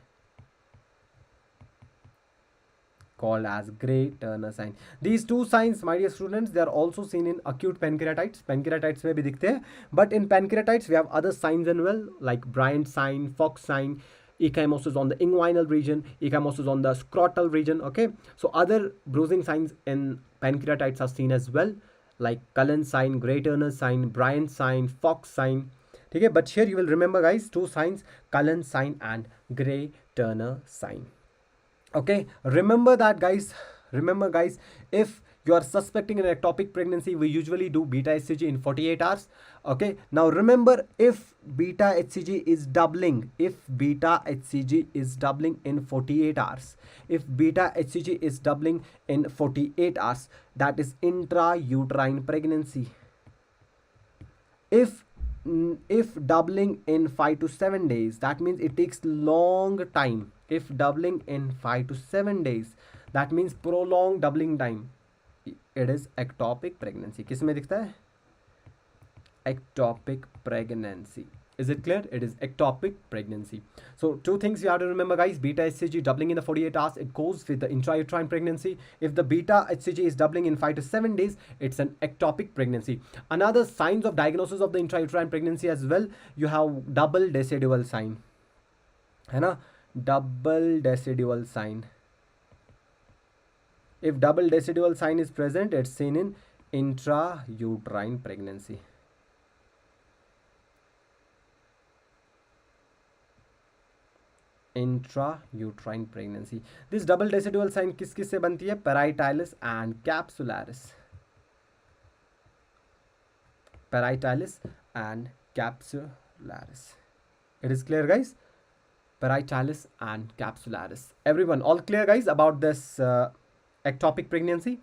Called as Gray-Turner sign. These two signs, my dear students, they are also seen in acute pancreatitis. Pancreatitis में भी दिखते हैं, but in pancreatitis we have other signs as well, like Bryant sign, Fox sign, ecchymosis on the inguinal region, ecchymosis on the scrotal region. Okay, so other bruising signs in pancreatitis are seen as well, like Cullen sign, Gray-Turner sign, Bryant sign, Fox sign. Okay, but here you will remember, guys, two signs, Cullen sign and Gray-Turner sign. Okay, remember that, guys. Remember, guys, if you are suspecting an ectopic pregnancy, we usually do beta HCG in 48 hours. Okay, now remember, if beta HCG is doubling, in 48 hours, if beta HCG is doubling in 48 hours, that is intrauterine pregnancy. If doubling in 5 to 7 days, that means it takes long time. If doubling in 5 to 7 days, that means prolonged doubling time, it is ectopic pregnancy. किस में दिखता है? Ectopic pregnancy. Is it clear? It is ectopic pregnancy. So two things you have to remember, guys. Beta HCG doubling in the 48 hours, it goes with the intrauterine pregnancy. If the beta HCG is doubling in 5 to 7 days, it's an ectopic pregnancy. Another signs of diagnosis of the intrauterine pregnancy as well, you have double decidual sign. है ना? Double decidual sign. If double decidual sign is present, it's seen in intrauterine pregnancy. Intrauterine pregnancy. This double decidual sign किस किस से बनती है? Parietalis and capsularis. Parietalis and capsularis. It is clear, guys? Parietalis and capsularis. Everyone, all clear, guys, about this ectopic pregnancy?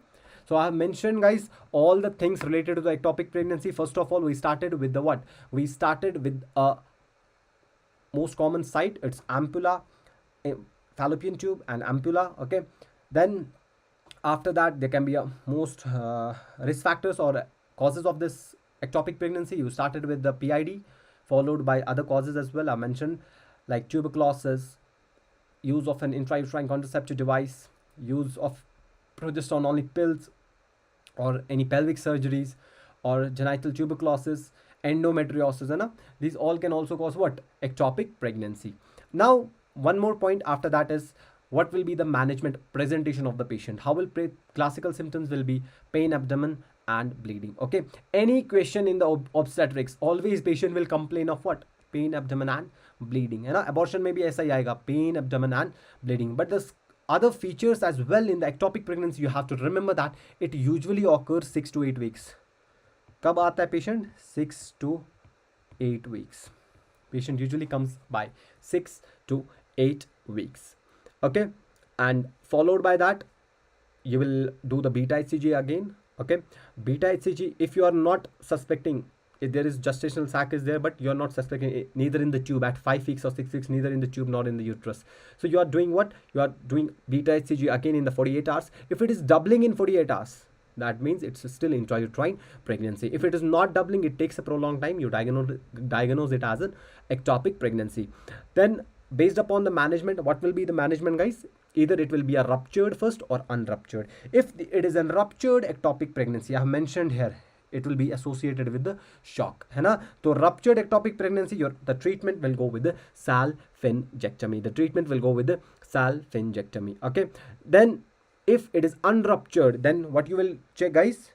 So I have mentioned, guys, all the things related to the ectopic pregnancy. First of all, we started with the what? We started with a most common site. It's ampulla, fallopian tube and ampulla. Okay, then after that there can be a most risk factors or causes of this ectopic pregnancy. You started with the PID, followed by other causes as well. I mentioned, like tuberculosis, use of an intrauterine contraceptive device, use of progesterone only pills, or any pelvic surgeries, or genital tuberculosis, endometriosis, and these all can also cause what? Ectopic pregnancy. Now one more point after that is, what will be the management presentation of the patient? How will classical symptoms will be pain, abdomen and bleeding. Okay, any question in the obstetrics, always patient will complain of what? Pain, abdomen and bleeding. है ना? Abortion में भी ऐसा ही आएगा, pain, abdomen and bleeding. But the other features as well in the ectopic pregnancy, you have to remember that it usually occurs 6 to 8 weeks. कब आता है patient? 6 to 8 weeks. Patient usually comes by 6 to 8 weeks. Okay, and followed by that, you will do the beta HCG again. Okay, beta HCG, if you are not suspecting, if there is gestational sac is there, but you are not suspecting it, neither in the tube at 5 weeks or 6 weeks, neither in the tube nor in the uterus. So you are doing what? You are doing beta HCG again in the 48 hours. If it is doubling in 48 hours, that means it's still intrauterine pregnancy. If it is not doubling, it takes a prolonged time, you diagnose it as an ectopic pregnancy. Then based upon the management, what will be the management, guys? Either it will be a ruptured first or unruptured. If it is a ruptured ectopic pregnancy, I have mentioned here, it will be associated with the shock, है ना. तो ruptured ectopic pregnancy, the treatment will go with the salpingectomy. The treatment will go with the salpingectomy. Okay. Then if it is unruptured, then what you will check, guys?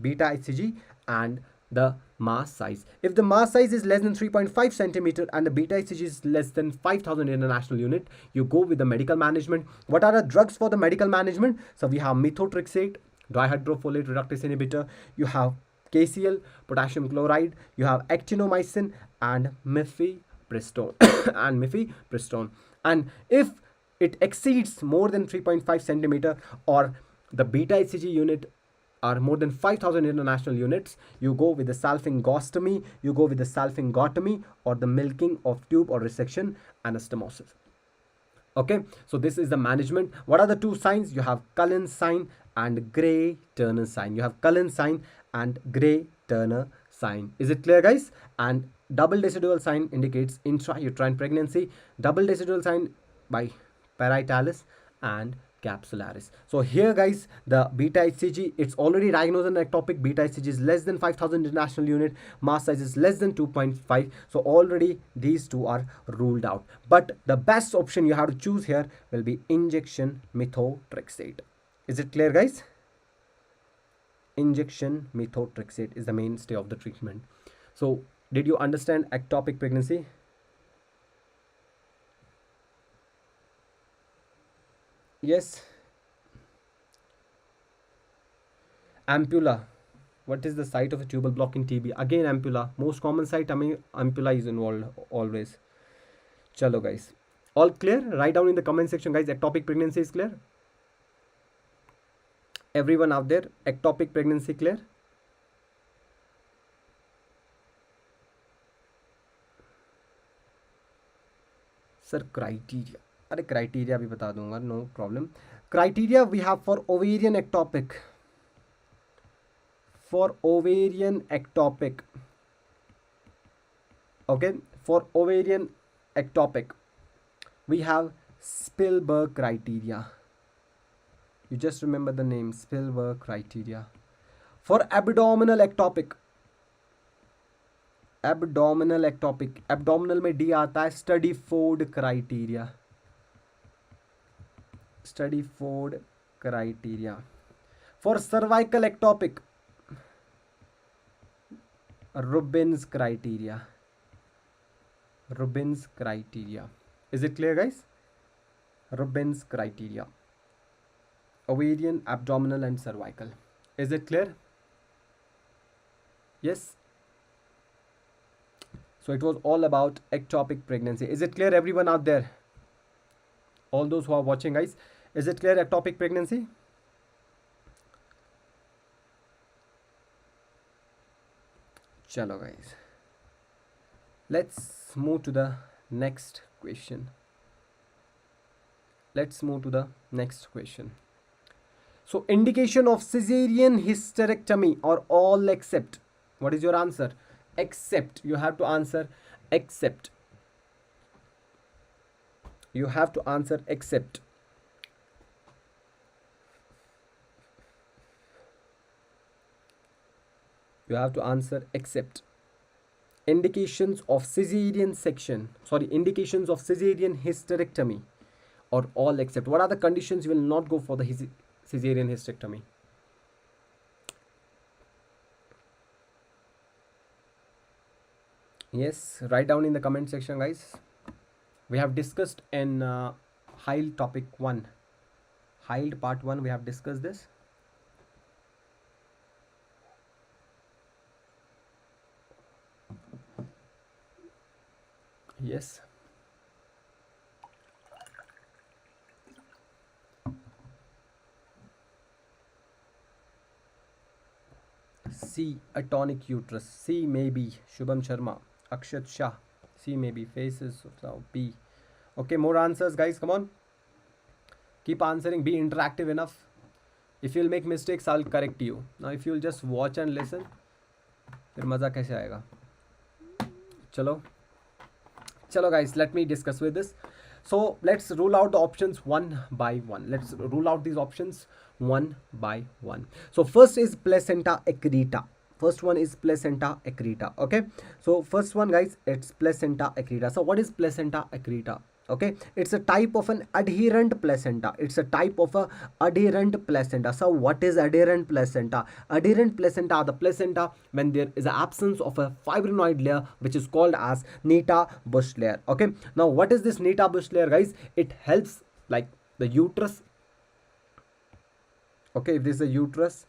Beta HCG and the mass size. If the mass size is less than 3.5 centimeter and the beta HCG is less than 5,000 international unit, you go with the medical management. What are the drugs for the medical management? So we have methotrexate, dihydrofolate reductase inhibitor, you have KCl, potassium chloride, you have actinomycin and mifepristone and mifepristone. And if it exceeds more than 3.5 centimeter or the beta HCG unit are more than 5,000 international units, you go with the salpingostomy, you go with the salpingotomy or the milking of tube or resection anastomosis. Okay, so this is the management. What are the two signs? You have Cullen sign and Gray Turner sign. You have Cullen sign and Gray Turner sign. Is it clear, guys? And double decidual sign indicates intrauterine pregnancy. Double decidual sign by paritalis and capsularis. So here, guys, the beta HCG, it's already diagnosed in ectopic. Beta HCG is less than 5,000 international unit. Mass size is less than 2.5. So already these two are ruled out. But the best option you have to choose here will be injection methotrexate. Is it clear, guys? Injection methotrexate is the mainstay of the treatment. So did you understand ectopic pregnancy? Yes. Ampulla. What is the site of a tubal block in TB? Again, ampulla. Most common site, I mean, ampulla is involved always. Chalo, guys. All clear? Write down in the comment section, guys. Ectopic pregnancy is clear? Everyone out there, ectopic pregnancy clear? Sir, criteria. अरे criteria भी बता दूंगा, no problem. Criteria we have for ovarian ectopic. For ovarian ectopic, okay, for ovarian ectopic we have Spielberg criteria. You just remember the name, Spielberg criteria. For abdominal ectopic, abdominal ectopic, abdominal में D आता है, Studiford criteria. Studiford criteria. For cervical ectopic, Rubin's criteria. Rubin's criteria. Is it clear, guys? Rubin's criteria. Ovarian, abdominal and cervical. Is it clear? Yes. So it was all about ectopic pregnancy. Is it clear, everyone out there? All those who are watching, guys. Is it clear, ectopic pregnancy? Chalo, guys. Let's move to the next question. Let's move to the next question. So indication of cesarean hysterectomy or all except. What is your answer? Except. You have to answer except. You have to answer except. You have to answer except. Indications of cesarean section. Sorry, indications of cesarean hysterectomy or all except. What are the conditions you will not go for the cesarean hysterectomy? Yes, write down in the comment section, guys. We have discussed in HILD topic 1. HILD part 1, we have discussed this. Yes. C, atonic uterus. C maybe Shubham Sharma, Akshat Shah. C maybe faces. B. Okay, more answers, guys. Come on. Keep answering. Be interactive enough. If you'll make mistakes, I'll correct you. Now, if you'll just watch and listen, फिर मज़ा कैसे आएगा? Chalo, guys, let me discuss with this. So let's rule out the options one by one. Let's rule out these options one by one. So first is placenta accreta. First one is placenta accreta. Okay, so first one guys, it's placenta accreta. So what is placenta accreta? Okay, it's a type of an adherent placenta. It's a type of a adherent placenta. So what is adherent placenta? Adherent placenta are the placenta when there is an absence of a fibrinoid layer, which is called as neta bush layer. Okay, now what is this neta bush layer guys? It helps like the uterus. Okay, if this is a uterus,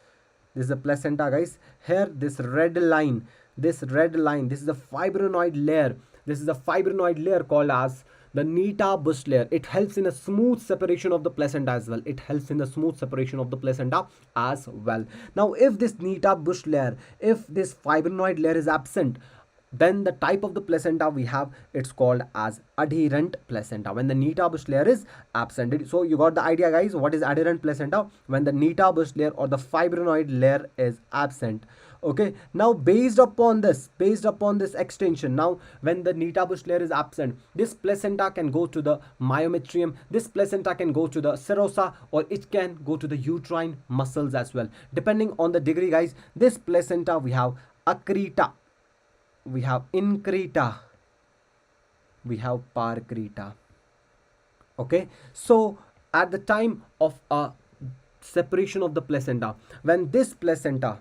this is a placenta guys. Here this red line, this is the fibrinoid layer. This is the fibrinoid layer called as the neta bush layer. It helps in a smooth separation of the placenta as well. It helps in the smooth separation of the placenta as well. Now if this neta bush layer, if this fibrinoid layer is absent, then the type of the placenta we have, it's called as adherent placenta, when the neta bush layer is absent. So you got the idea guys, what is adherent placenta? When the neta bush layer or the fibrinoid layer is absent. Okay, now based upon this extension, now when the neta bush layer is absent, this placenta can go to the myometrium, this placenta can go to the serosa, or it can go to the uterine muscles as well, depending on the degree guys. This placenta we have accreta, we have increta, we have parcreta. Okay, so at the time of a separation of the placenta, when this placenta,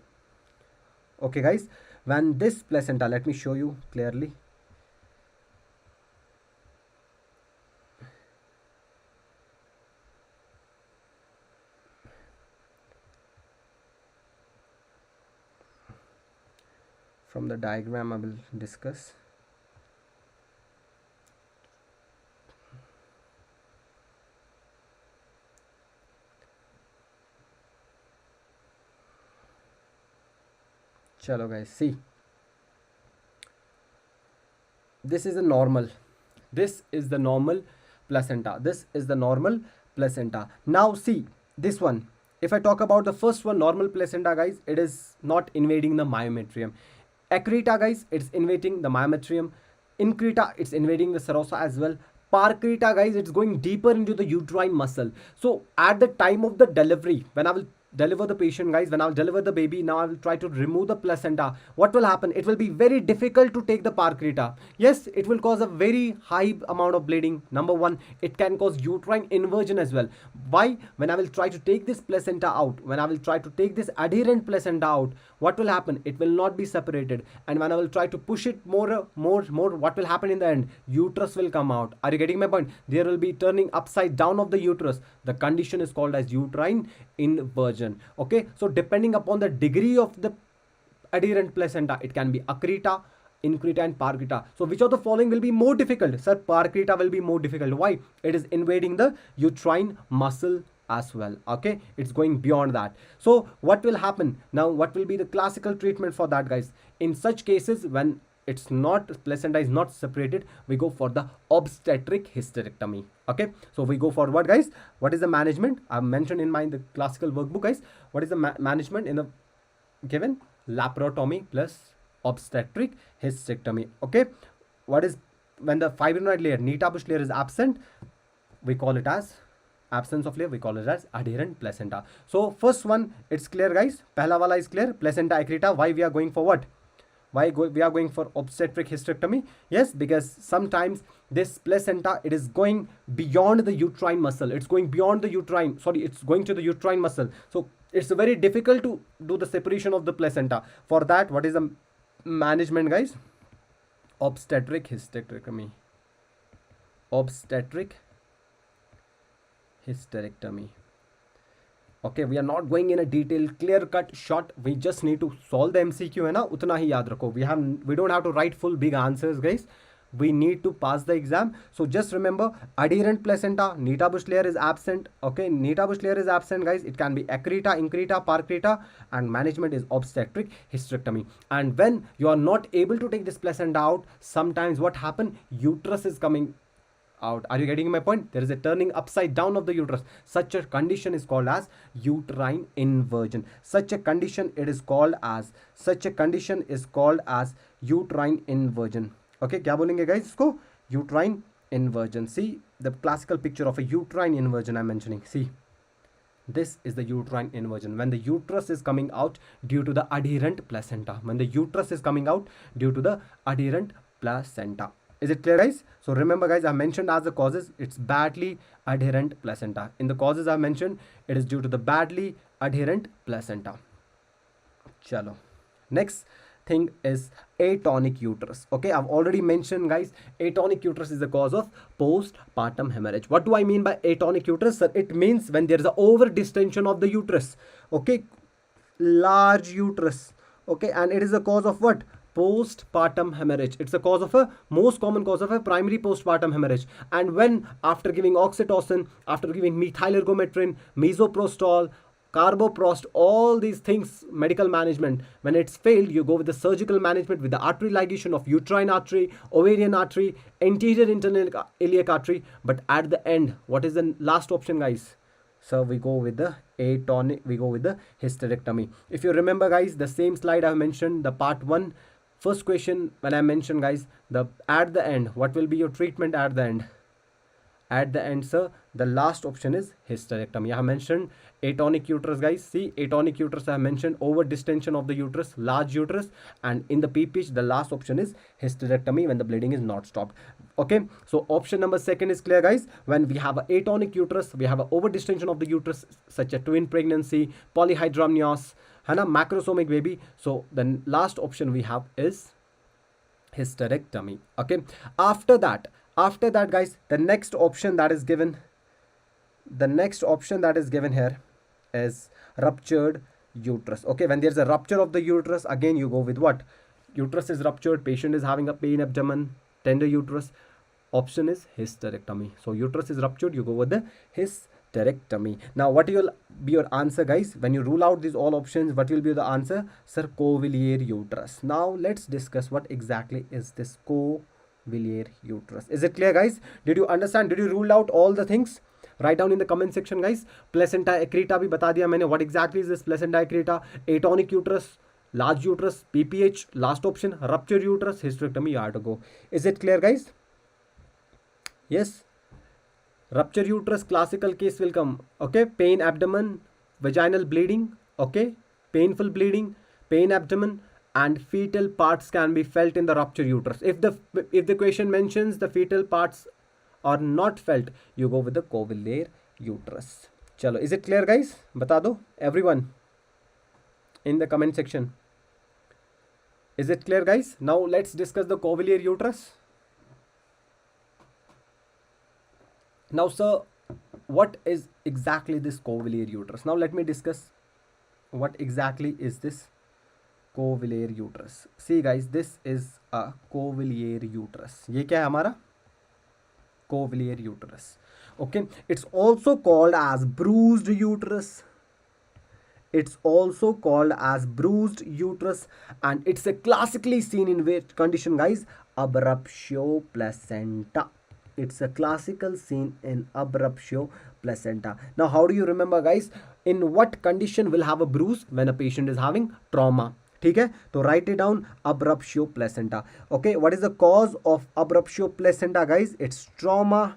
okay guys, when this placenta, let me show you clearly. From the diagram I will discuss. Chalo guys, see, this is a normal, this is the normal placenta, this is the normal placenta. Now see this one, if I talk about the first one, normal placenta guys, it is not invading the myometrium. Accreta guys, it's invading the myometrium. Increta, it's invading the serosa as well. Parcreta guys, it's going deeper into the uterine muscle. So at the time of the delivery, when I will deliver the patient guys, when I'll deliver the baby, now I will try to remove the placenta. What will happen? It will be very difficult to take the parcreta. Yes, it will cause a very high amount of bleeding. Number one, it can cause uterine inversion as well. Why? When I will try to take this placenta out, when I will try to take this adherent placenta out, what will happen? It will not be separated, and when I will try to push it more, what will happen in the end? Uterus will come out. Are you getting my point? There will be turning upside down of the uterus. The condition is called as uterine inversion. Okay, so depending upon the degree of the adherent placenta, it can be accreta, increta and parcreta. So which of the following will be more difficult? Sir, parcreta will be more difficult. Why? It is invading the uterine muscle as well. Okay, it's going beyond that. So what will happen now? What will be the classical treatment for that guys? In such cases, when it's not, placenta is not separated, we go for the obstetric hysterectomy. Okay, so we go for what guys? What is the management? I've mentioned in the classical workbook guys. What is the management in the given? Laparotomy plus obstetric hysterectomy. Okay, what is when the fibrinoid layer, neta bush layer is absent? We call it as absence of layer, we call it as adherent placenta. So first one, it's clear guys. Pehla wala is clear, placenta accreta. Why we are going for what? We are going for obstetric hysterectomy? Yes, because sometimes this placenta, it is going beyond the uterine muscle. It's going beyond the uterine, sorry, it's going to the uterine muscle. So it's very difficult to do the separation of the placenta. For that, what is the management guys? Obstetric hysterectomy. Obstetric hysterectomy. Okay, we are not going in a detailed, clear-cut shot. We just need to solve the MCQ, है ना? उतना ही याद रखो. We don't have to write full big answers, guys. We need to pass the exam. So just remember, adherent placenta, neta bush layer is absent. Okay, neta bush layer is absent, guys. It can be accreta, increta, parcreta, and management is obstetric hysterectomy. And when you are not able to take this placenta out, sometimes what happen? Uterus is coming out. Are you getting my point? There is a turning upside down of the uterus. Such a condition is called as uterine inversion. Such a condition is called as uterine inversion. Okay, क्या बोलेंगे guys इसको? Uterine inversion. See the classical picture of a uterine inversion I'm mentioning. See, This is the uterine inversion, when the uterus is coming out due to the adherent placenta. When the uterus is coming out due to the adherent placenta. Is it clear, guys? So remember, guys, I mentioned as the causes, it's badly adherent placenta. In the causes I mentioned, it is due to the badly adherent placenta. Chalo. Next thing is atonic uterus. Okay, I've already mentioned, guys, atonic uterus is the cause of postpartum hemorrhage. What do I mean by atonic uterus, sir? It means when there is a over distension of the uterus. Okay, large uterus. Okay, and it is the cause of what? Postpartum hemorrhage. It's the cause of a most common cause of a primary postpartum hemorrhage. And when after giving oxytocin, after giving methylergometrin, misoprostol, carboprost, all these things, medical management, when it's failed, you go with the surgical management with the artery ligation of uterine artery, ovarian artery, anterior internal iliac artery. But at the end, what is the last option, guys? So we go with the atonic, we go with the hysterectomy. If you remember, guys, the same slide I mentioned, the part 1 first question, when I mentioned, guys, the at the end, what will be your treatment at the end? At the end, sir, the last option is hysterectomy. I have mentioned atonic uterus, guys. See, atonic uterus, I have mentioned over distension of the uterus, large uterus, and in the PPH, the last option is hysterectomy when the bleeding is not stopped. Okay, so option number 2 is clear, guys. When we have an atonic uterus, we have an over distension of the uterus, such as twin pregnancy, polyhydramnios, macrosomic baby. So the last option we have is hysterectomy. Okay, after that, guys, the next option that is given here is ruptured uterus. Okay, when there's a rupture of the uterus, again you go with what? Uterus is ruptured, patient is having a pain abdomen, tender uterus, option is hysterectomy. So uterus is ruptured, you go with the hysterectomy. Now what will be your answer, guys? When you rule out these all options, what will be the answer? Sir, Covillere uterus. Now let's discuss what exactly is this Covillere uterus. Is it clear, guys? Did you understand? Did you rule out all the things? Write down in the comment section, guys. Placenta accreta भी बता दिया मैंने. What exactly is this placenta accreta? Atonic uterus, large uterus, PPH, last option, ruptured uterus, hysterectomy, you have to go. Is it clear, guys? Yes. Rupture uterus, classical case will come. Okay, pain abdomen, vaginal bleeding. Okay, painful bleeding, pain abdomen, and fetal parts can be felt in the rupture uterus. If the question mentions the fetal parts are not felt, you go with the Covillere uterus. Chalo, is it clear, guys? Bata do everyone in the comment section. Is it clear, guys? Now let's discuss the Covillere uterus. Now, sir, what is exactly this Covillere uterus? Now let me discuss what exactly is this Covillere uterus. See, guys, this is a Covillere uterus. ये क्या है हमारा? Covillere uterus. Okay, it's also called as bruised uterus. It's also called as bruised uterus, and it's a classically seen in which condition, guys? Abruptio placenta. It's a classical scene in abruptio placenta. Now, how do you remember, guys? In what condition will have a bruise? When a patient is having trauma. ठीक है, तो write it down, abruptio placenta. Okay, what is the cause of abruptio placenta, guys? It's trauma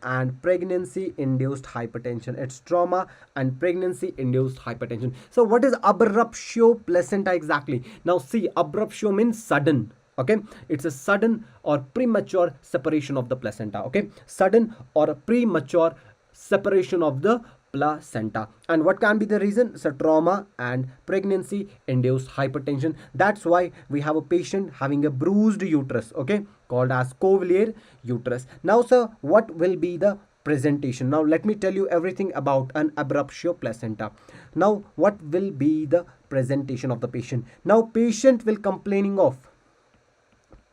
and pregnancy induced hypertension. It's trauma and pregnancy induced hypertension. So what is abruptio placenta exactly? Now see, abruptio means sudden. Okay, it's a sudden or premature separation of the placenta. Okay, sudden or premature separation of the placenta. And what can be the reason? So trauma and pregnancy induced hypertension. That's why we have a patient having a bruised uterus, okay, called as Covillere uterus. Now, sir, what will be the presentation? Now let me tell you everything about an abruptio placenta. Now what will be the presentation of the patient? Now patient will complaining of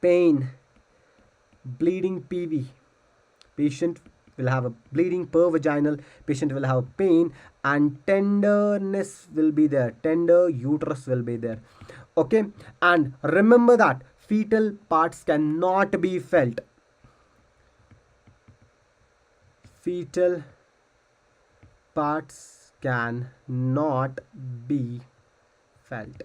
pain, bleeding PV. Patient will have a bleeding per vaginal, patient will have pain, and tenderness will be there, tender uterus will be there. Okay, and remember that fetal parts cannot be felt. Fetal parts cannot be felt.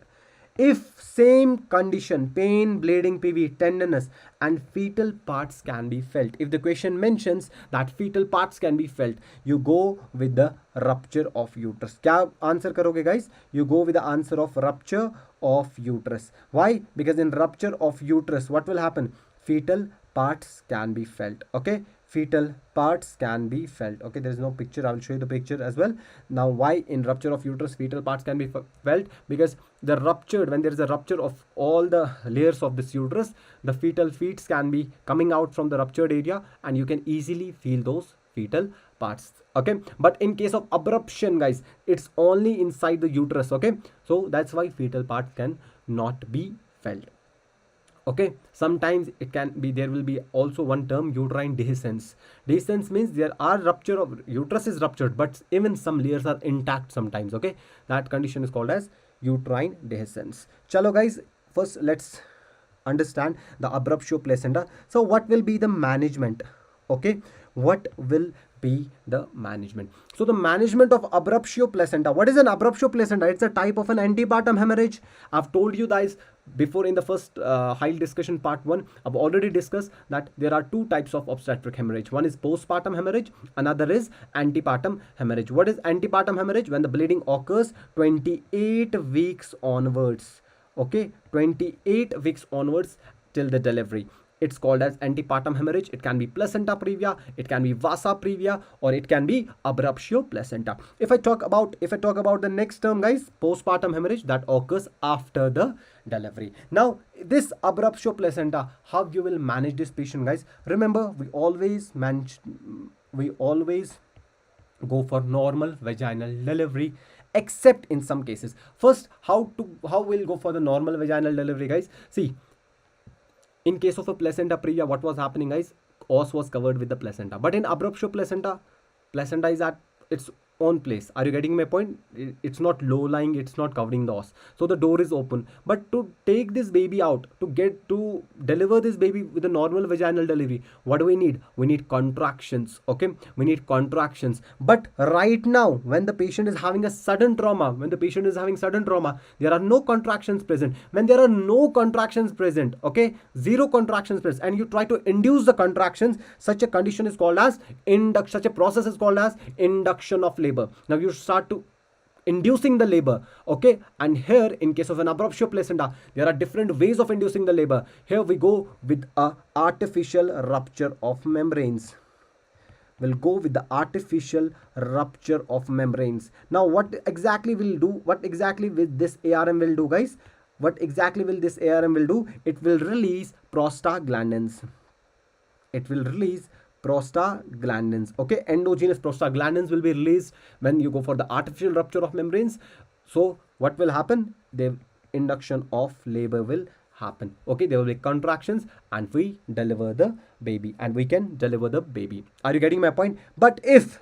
if same condition, pain, bleeding, PV, tenderness, and fetal parts can be felt. If the question mentions that fetal parts can be felt, you go with the rupture of uterus. क्या answer करोगे guys? You go with the answer of rupture of uterus. Why? Because in rupture of uterus, what will happen? Fetal parts can be felt. Okay, fetal parts can be felt. Okay, there is no picture, I will show you the picture as well. Now why in rupture of uterus fetal parts can be felt? Because the ruptured, when there is a rupture of all the layers of this uterus, the fetal feet can be coming out from the ruptured area, and you can easily feel those fetal parts. Okay, but in case of abruption guys, it's only inside the uterus. Okay, so that's why fetal parts can not be felt. Okay, sometimes it can be, there will be also one term, uterine dehiscence. Dehiscence means there are rupture of uterus is ruptured, but even some layers are intact sometimes. Okay, that condition is called as uterine dehiscence. Chalo guys, first let's understand the abruptio placenta. So what will be the management? Okay, what will be the management? So the management of abruptio placenta. What is an abruptio placenta? It's a type of an antepartum hemorrhage. I've told you guys before in the first high discussion part 1. I've already discussed that there are two types of obstetric hemorrhage. One is postpartum hemorrhage, another is antepartum hemorrhage. What is antepartum hemorrhage? When the bleeding occurs 28 weeks onwards. Okay, 28 weeks onwards till the delivery. It's called as antepartum hemorrhage. It can be placenta previa, it can be vasa previa, or it can be abruptio placenta. If I talk about the next term guys, postpartum hemorrhage, that occurs after the delivery. Now this abruptio placenta, how you will manage this patient guys? Remember, we always go for normal vaginal delivery, except in some cases. First, how we'll go for the normal vaginal delivery guys? See, in case of a placenta previa, what was happening guys? Os was covered with the placenta. But in abruptio placenta, placenta is at its own place. Are you getting my point? It's not low lying, it's not covering the os. So the door is open. But to take this baby out, to deliver this baby with a normal vaginal delivery, what do we need? We need contractions. Okay, we need contractions. But right now, when the patient is having a sudden trauma, there are no contractions present. When there are no contractions present, okay, zero contractions present, and you try to induce the contractions, such a condition is called as such a process is called as induction of labor. Now you start to inducing the labor. Okay, and here in case of an abruptio placenta, there are different ways of inducing the labor. Here we go with a artificial rupture of membranes. We'll go with the artificial rupture of membranes. Now what exactly will do? What exactly will this ARM will do guys? What exactly will this ARM will do? It will release prostaglandins. It will release prostaglandins. Okay, endogenous prostaglandins will be released when you go for the artificial rupture of membranes. So what will happen? The induction of labor will happen. Okay, there will be contractions, and we deliver the baby, and we can deliver the baby. Are you getting my point? But if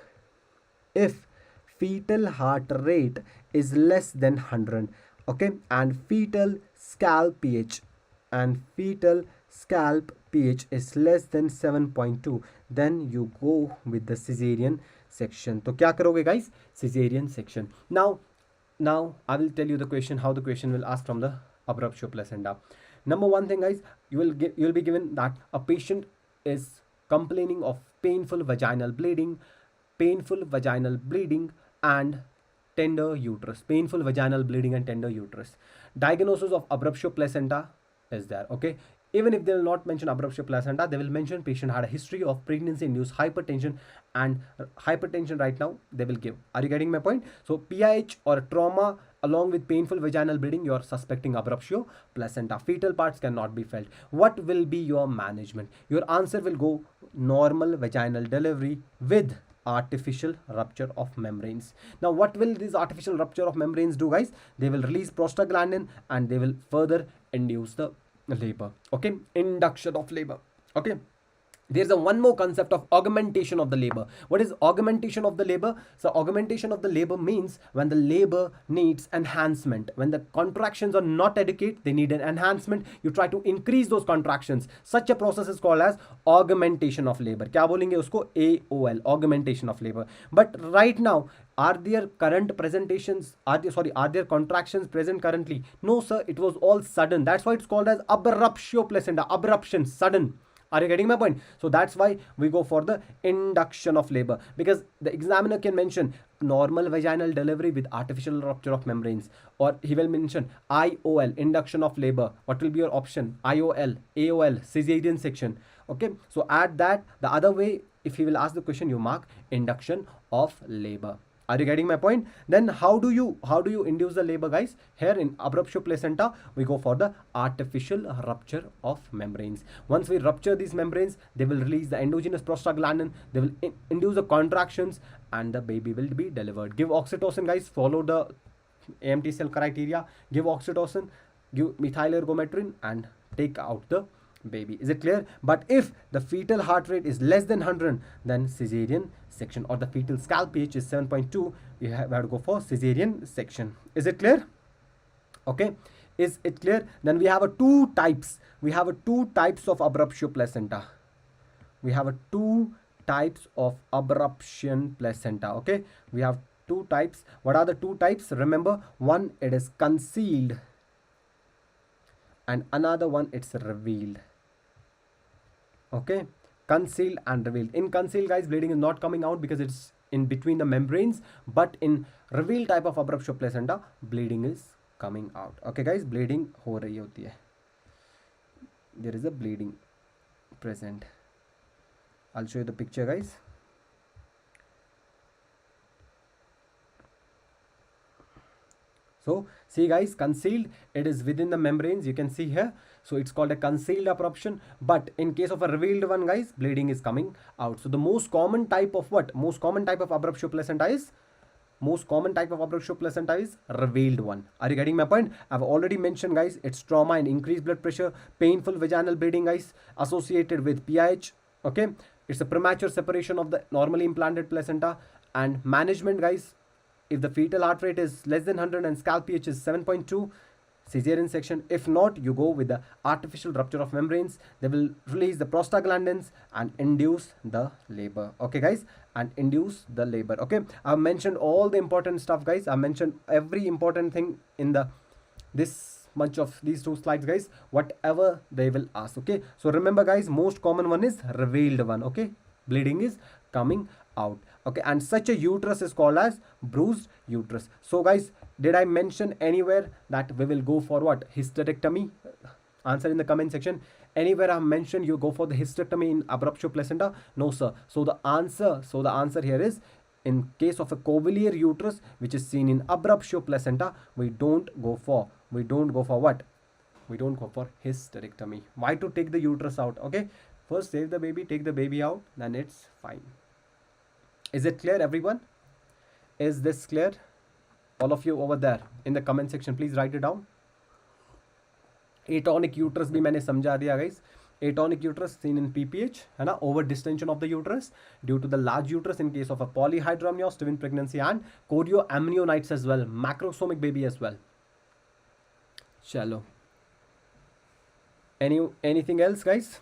fetal heart rate is less than 100, okay, and fetal scalp pH is less than 7.2, then you go with the cesarean section. तो क्या करोगे guys? Cesarean section. Now I will tell you the question, how the question will ask from the abruptio placenta. Number one thing guys, you will be given that a patient is complaining of painful vaginal bleeding and tender uterus. Painful vaginal bleeding and tender uterus. Diagnosis of abruptio placenta is there. Okay, even if they will not mention abruptio placenta, they will mention patient had a history of pregnancy induced hypertension, and hypertension right now they will give. Are you getting my point? So PIH or trauma along with painful vaginal bleeding, you are suspecting abruptio placenta. Fetal parts cannot be felt. What will be your management? Your answer will go normal vaginal delivery with artificial rupture of membranes. Now what will this artificial rupture of membranes do guys? They will release prostaglandin, and they will further induce the labor. Okay, induction of labor. Okay, There's a one more concept of augmentation of the labor. What is augmentation of the labor? So augmentation of the labor means when the labor needs enhancement, when the contractions are not adequate, they need an enhancement, you try to increase those contractions. Such a process is called as augmentation of labor. क्या बोलेंगे उसको? AOL, augmentation of labor. But right now, are there current presentations, are there contractions present currently? No sir, it was all sudden. That's why it's called as abruptio placenta, abruption, sudden. Are you getting my point? So that's why we go for the induction of labor, because the examiner can mention normal vaginal delivery with artificial rupture of membranes, or he will mention IOL, induction of labor. What will be your option? IOL, AOL, cesarean section. Okay, so add that. The other way, if he will ask the question, you mark induction of labor. Are you getting my point? Then how do you induce the labor, guys? Here in abruptio placenta, we go for the artificial rupture of membranes. Once we rupture these membranes, they will release the endogenous prostaglandin. They will induce the contractions, and the baby will be delivered. Give oxytocin, guys. Follow the AMT cell criteria. Give oxytocin, give methyl ergometrin, and take out the baby. Is it clear? But if the fetal heart rate is less than 100, then cesarean section, or the fetal scalp pH is 7.2, we have to go for cesarean section. Is it clear? Okay, is it clear? Then we have a two types. We have a two types of abruptio placenta. We have a two types of abruption placenta. Okay, we have two types. What are the two types? Remember, one, it is concealed, and another one, it's revealed. Okay, concealed and revealed. In concealed, guys, bleeding is not coming out because it's in between the membranes, but in revealed type of abruptio placenta, bleeding is coming out. Okay guys, bleeding हो रही होती है. There is a bleeding present. I'll show you the picture, guys. So see guys, concealed, it is within the membranes, you can see here. So it's called a concealed abruption. But in case of a revealed one, guys, bleeding is coming out. So the most common type of what? Most common type of abruptio placenta is revealed one. Are you getting my point? I've already mentioned, guys, it's trauma and increased blood pressure, painful vaginal bleeding, guys, associated with PIH. Okay, it's a premature separation of the normally implanted placenta. And management, guys, if the fetal heart rate is less than 100 and scalp pH is 7.2, cesarean section. If not, you go with the artificial rupture of membranes. They will release the prostaglandins and induce the labor. Okay guys, and induce the labor. Okay, I've mentioned all the important stuff, guys. I mentioned every important thing in this much of these two slides, guys, whatever they will ask. Okay, so remember guys, most common one is revealed one. Okay, bleeding is coming out. Okay, and such a uterus is called as bruised uterus. So guys, did I mention anywhere that we will go for what? Hysterectomy? Answer in the comment section. Anywhere I mentioned you go for the hysterectomy in abruptio placenta? No sir. So the answer here is, in case of a cochlear uterus which is seen in abruptio placenta, we don't go for what? We don't go for hysterectomy. Why? To take the uterus out. Okay, first save the baby, take the baby out, then it's fine. Is it clear, everyone? Is this clear? All of you over there in the comment section, please write it down. Atonic uterus भी मैंने समझा दिया, guys. Atonic uterus seen in PPH, है ना? Over distension of the uterus due to the large uterus in case of a polyhydramnios, twin pregnancy, and chorioamnionites as well, macrosomic baby as well. Chalo. Anything else, guys?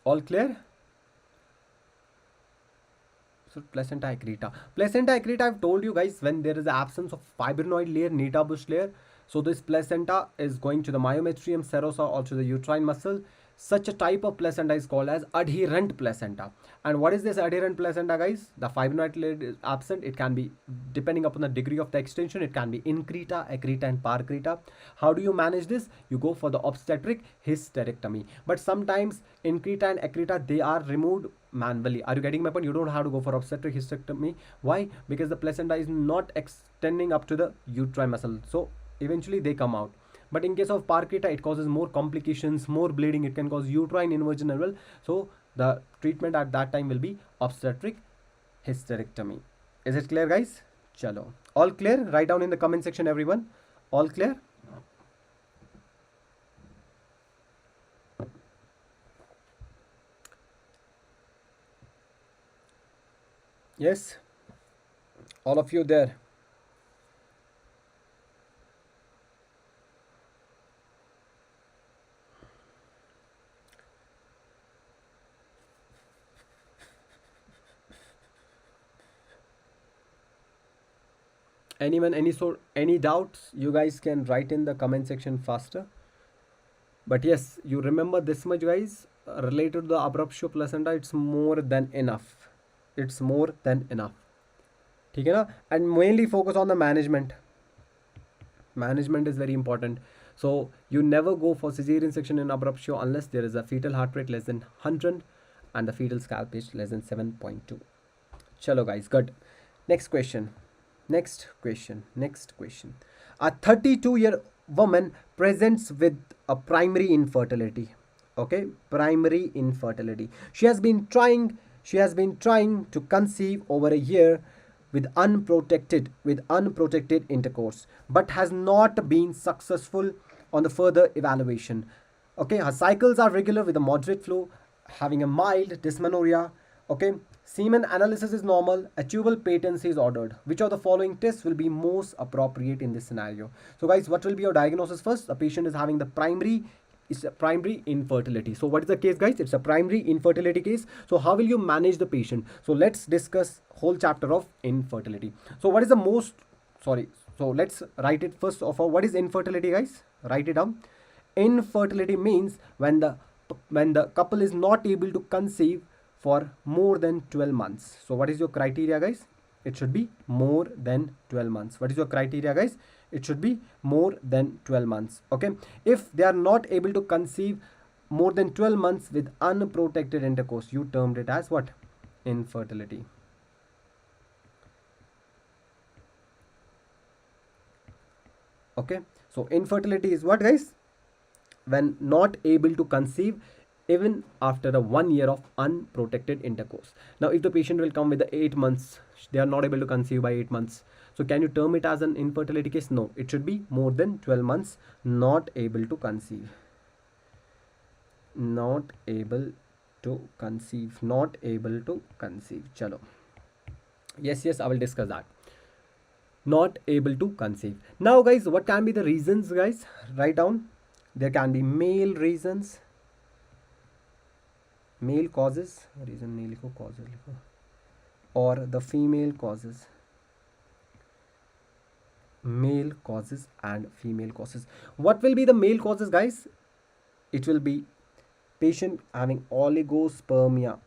All clear? So placenta accreta. Placenta accreta, I've told you guys, when there is the absence of fibrinoid layer, neta bush layer, so this placenta is going to the myometrium serosa or to the uterine muscle. Such a type of placenta is called as adherent placenta. And what is this adherent placenta, guys? The fibrinoid layer is absent. It can be, depending upon the degree of the extension, it can be increta, accreta, and parcreta. How do you manage this? You go for the obstetric hysterectomy. But sometimes increta and accreta, they are removed manually. Are you getting my point? You don't have to go for obstetric hysterectomy. Why? Because the placenta is not extending up to the uterine muscle. So eventually they come out. But in case of parcreta, it causes more complications, more bleeding. It can cause uterine inversion as well. So the treatment at that time will be obstetric hysterectomy. Is it clear, guys? Chalo. All clear? Write down in the comment section, everyone. All clear? Yes, all of you there. Anyone, any doubts? You guys can write in the comment section faster. But yes, you remember this much, guys. Related to the abruptio placenta, it's more than enough. It's more than enough. ठीक है ना? And mainly focus on the management. Management is very important. So you never go for cesarean section in abruptio unless there is a fetal heart rate less than 100 and the fetal scalp pitch less than 7.2. Chalo guys, good. Next question. Next question. A 32-year woman presents with a primary infertility. Okay, primary infertility. She has been trying to conceive over a year with unprotected intercourse, but has not been successful on the further evaluation. Okay, her cycles are regular with a moderate flow, having a mild dysmenorrhea. Okay, semen analysis is normal. A tubal patency is ordered. Which of the following tests will be most appropriate in this scenario? So guys, what will be your diagnosis first? The patient is having the primary, it's a primary infertility. So what is the case, guys? It's a primary infertility case. So how will you manage the patient? So let's discuss whole chapter of infertility. So what is the most, sorry, so let's write it first of all. What is infertility, guys? Write it down. Infertility means when the couple is not able to conceive for more than 12 months. So what is your criteria, guys? It should be more than 12 months. What is your criteria, guys? It should be more than 12 months. Okay, if they are not able to conceive more than 12 months with unprotected intercourse, you termed it as what? Infertility. Okay, so infertility is what, guys? When not able to conceive even after a 1 year of unprotected intercourse. Now if the patient will come with the 8 months, they are not able to conceive by 8 months, so can you term it as an infertility case? No, it should be more than 12 months not able to conceive. Not able to conceive. Not able to conceive. Chalo. Yes, I will discuss that. Not able to conceive. Now guys, what can be the reasons, guys? Write down. There can be male reasons, male causes, reason नहीं लिखो, causes लिखो, or the female causes. Male causes and female causes. What will be the male causes, guys? It will be patient having oligospermia.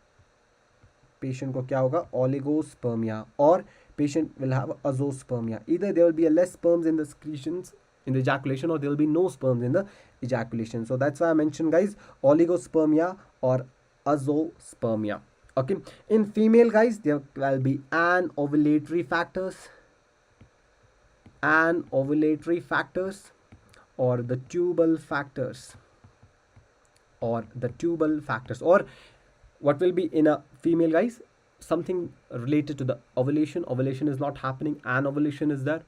Patient को क्या होगा? Oligospermia. Or patient will have azoospermia. Either there will be a less sperms in the secretions, in the ejaculation, or there will be no sperms in the ejaculation. So that's why I mentioned, guys, oligospermia or azoospermia. Okay, in female, guys, there will be anovulatory factors, or the tubal factors, or what will be in a female, guys? Something related to the ovulation is not happening, anovulation is there.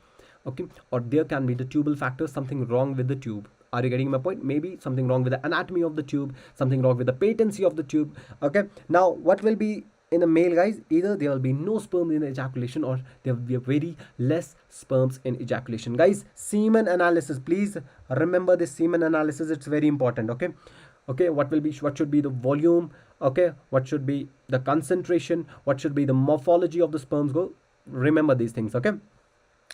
Okay, or there can be the tubal factors, something wrong with the tube. Are you getting my point? Maybe something wrong with the anatomy of the tube, something wrong with the patency of the tube. Okay, now what will be in a male, guys? Either there will be no sperm in the ejaculation, or there will be a very less sperms in ejaculation. Guys, semen analysis, please remember this semen analysis, it's very important. Okay, what should be the volume? Okay, what should be the concentration? What should be the morphology of the sperms? Go remember these things. Okay,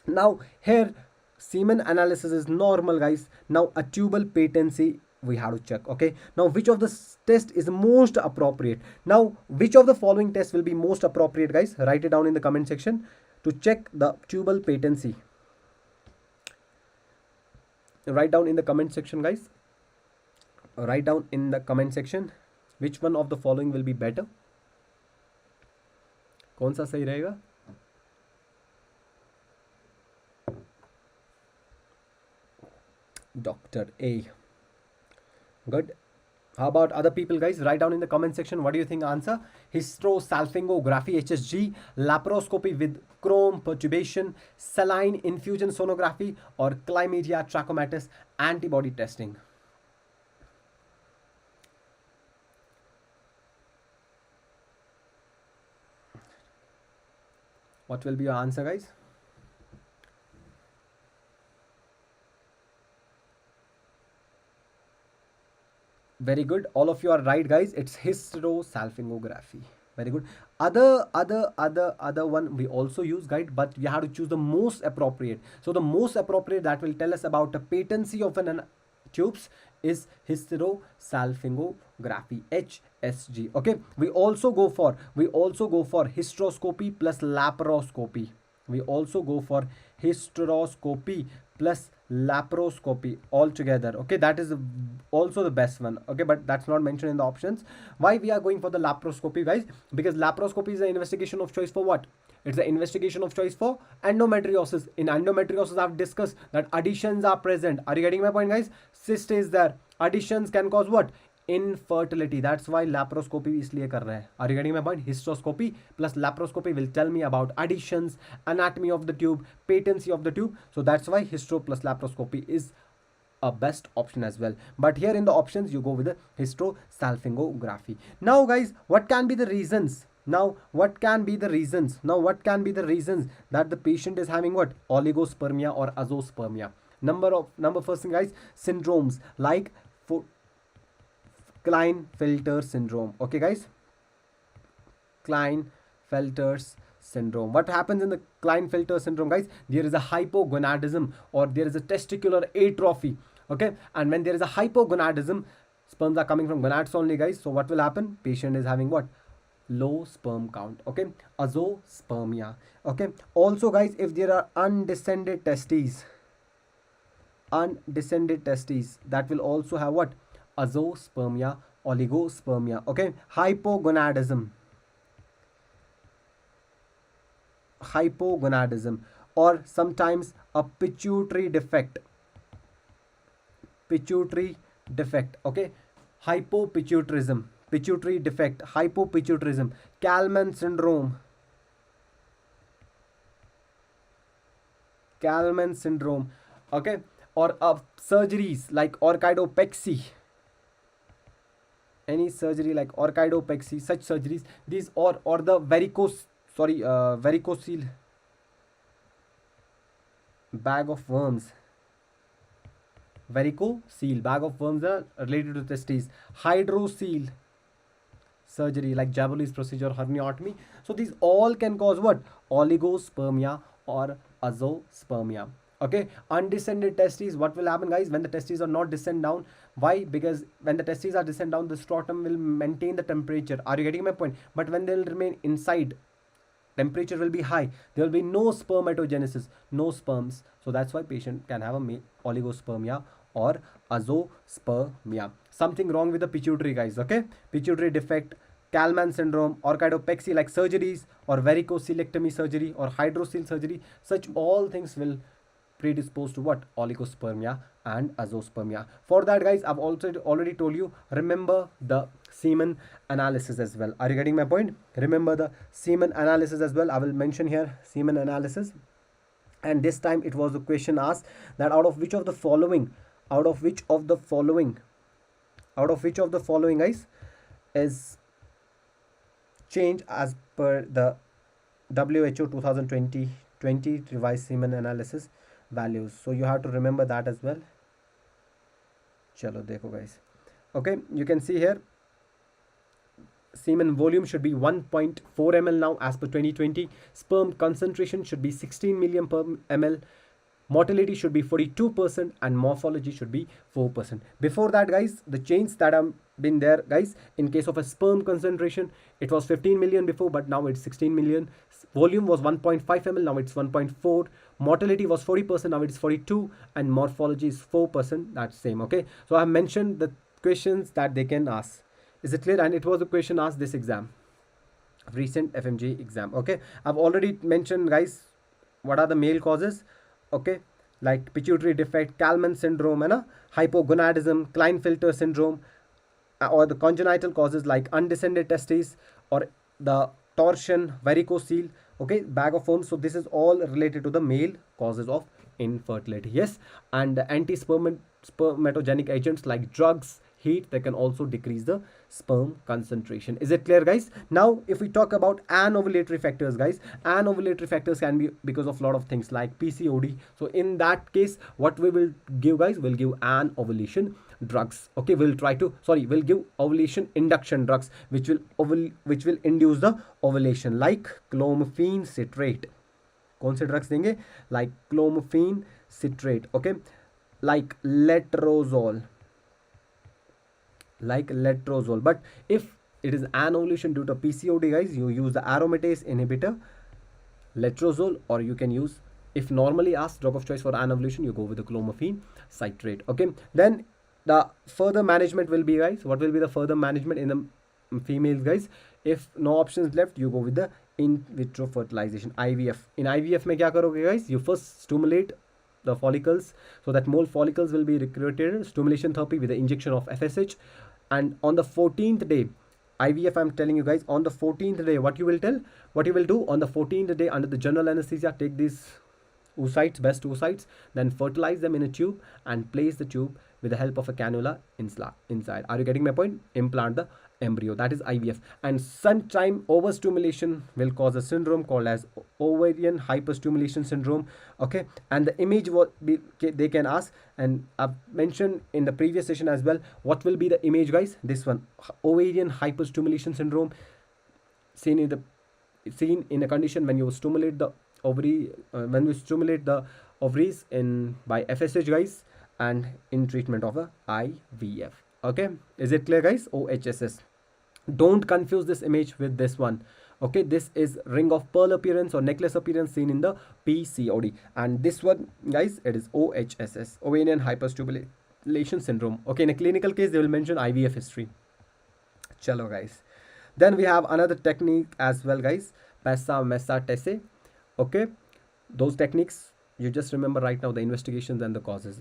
now here semen analysis is normal, guys. Now a tubal patency we have to check. Okay, now which of the test is most appropriate? Now which of the following tests will be most appropriate, guys? Write it down in the comment section to check the tubal patency. Write down in the comment section, guys. Write down in the comment section which one of the following will be better. कौन सा सही रहेगा? Dr. A. Good. How about other people, guys? Write down in the comment section what do you think answer. Hysterosalpingography, HSG, laparoscopy with chrome perturbation, saline infusion sonography, or chlamydia trachomatis antibody testing. What will be your answer, guys? Very good. All of you are right, guys. It's hysterosalpingography. Very good. Other one we also use, guys, but we have to choose the most appropriate. So the most appropriate that will tell us about the patency of an tubes is hysterosalpingography, HSG. Okay. We also go for hysteroscopy plus laparoscopy. We also go for hysteroscopy plus laparoscopy all together. Okay, that is also the best one. Okay, but that's not mentioned in the options. Why we are going for the laparoscopy, guys? Because laparoscopy is the investigation of choice for what? It's the investigation of choice for endometriosis. In endometriosis, I've discussed that additions are present. Are you getting my point, guys? Cyst is there. Additions can cause what? Infertility. That's why laparoscopy इसलिए कर रहे हैं. Are you getting my point? Hysteroscopy plus laparoscopy will tell me about additions, anatomy of the tube, patency of the tube. So that's why hystero plus laparoscopy is a best option as well. But here in the options, you go with the hysterosalpingography. Now, guys, what can be the reasons? What can be the reasons that the patient is having what? Oligospermia or azoospermia. Number first thing, guys, syndromes like Klinefelter syndrome. Okay, guys, Klinefelter's syndrome. What happens in the Klinefelter syndrome, guys? There is a hypogonadism or there is a testicular atrophy. Okay, and when there is a hypogonadism, sperms are coming from gonads only, guys. So what will happen? Patient is having what? Low sperm count. Okay, azoospermia. Okay, also, guys, if there are undescended testes, that will also have what? Azoospermia, oligospermia. Okay, hypogonadism, or sometimes a pituitary defect. Okay, hypopituitarism, pituitary defect, hypopituitarism, Kalman syndrome, okay, or surgeries like orchidopexy, any surgery like orchidopexy, such surgeries, these or the varicocele bag of worms, are related to testes. Hydrocele surgery like Jabolis procedure, herniottomy. So these all can cause what? Oligospermia or azoospermia. Okay, undescended testes, what will happen, guys, when the testes are not descend down? Why? Because when the testes are descend down, the scrotum will maintain the temperature. Are you getting my point? But when they will remain inside, temperature will be high. There will be no spermatogenesis, no sperms. So that's why patient can have a oligospermia or azoospermia. Something wrong with the pituitary, guys. Okay, pituitary defect, Kalman syndrome, orchidopexy like surgeries, or varicocelectomy surgery, or hydrocele surgery, such all things will predispose to what? Oligospermia and azoospermia. For that, guys, I've also already told you, remember the semen analysis as well. Are you getting my point? Remember the semen analysis as well. I will mention here semen analysis. And this time it was a question asked that out of which of the following, guys, is changed as per the WHO 2020 revised semen analysis values. So you have to remember that as well. Chalo dekho, guys. Okay, you can see here semen volume should be 1.4 ml now as per 2020. Sperm concentration should be 16 million per ml. Mortality should be 42% and morphology should be 4%. Before that, guys, the change that have been there, guys, in case of a sperm concentration, it was 15 million before, but now it's 16 million. Volume was 1.5 ml, now it's 1.4. Mortality was 40%, now it's 42, and morphology is 4%. That's same. Okay, so I have mentioned the questions that they can ask. Is it clear? And it was a question asked this exam, recent FMG exam. Okay, I've already mentioned, guys, what are the male causes. Okay, like pituitary defect, Kalman syndrome, and hypogonadism, Klinefelter syndrome, or the congenital causes like undescended testes or the torsion, varicocele, okay, bag of worms. So this is all related to the male causes of infertility. Yes, and the anti-spermatogenic agents like drugs, heat, they can also decrease the sperm concentration. Is it clear, guys? Now if we talk about anovulatory factors, guys, anovulatory factors can be because of a lot of things like PCOD. So in that case, what we will give, guys, we'll give an ovulation drugs. Okay, we'll give ovulation induction drugs which will induce the ovulation, like clomiphene citrate. कौन से drugs देंगे? Like clomiphene citrate. Okay, like letrozole. But if it is an ovulation due to PCOD, guys, you use the aromatase inhibitor letrozole, or you can use, if normally asked drug of choice for an ovulation, you go with the clomiphene citrate. Okay, then the further management will be, guys, what will be the further management in the females, guys? If no options left, you go with the in vitro fertilization, IVF. In IVF में क्या करोगे, guys? You first stimulate the follicles so that more follicles will be recruited, stimulation therapy with the injection of FSH, and on the 14th day, IVF, I'm telling you, guys, on the 14th day, what you will do on the 14th day under the general anesthesia, take these oocytes, best oocytes, then fertilize them in a tube and place the tube with the help of a cannula inside. Are you getting my point? Implant the embryo. That is IVF. And sometime overstimulation will cause a syndrome called as ovarian hyperstimulation syndrome. Okay, and the image they can ask, and I've mentioned in the previous session as well, what will be the image, guys? This one, ovarian hyperstimulation syndrome, seen in a condition when you stimulate the ovaries in by FSH, guys, and in treatment of a IVF. Okay, is it clear, guys? OHSS. Don't confuse this image with this one. Okay, this is ring of pearl appearance or necklace appearance seen in the PCOD, and this one, guys, it is OHSS, ovarian hyperstimulation syndrome. Okay, in a clinical case they will mention IVF history. Chalo, guys. Then we have another technique as well, guys, Pesa Mesa Tese. Okay, those techniques you just remember right now, the investigations and the causes,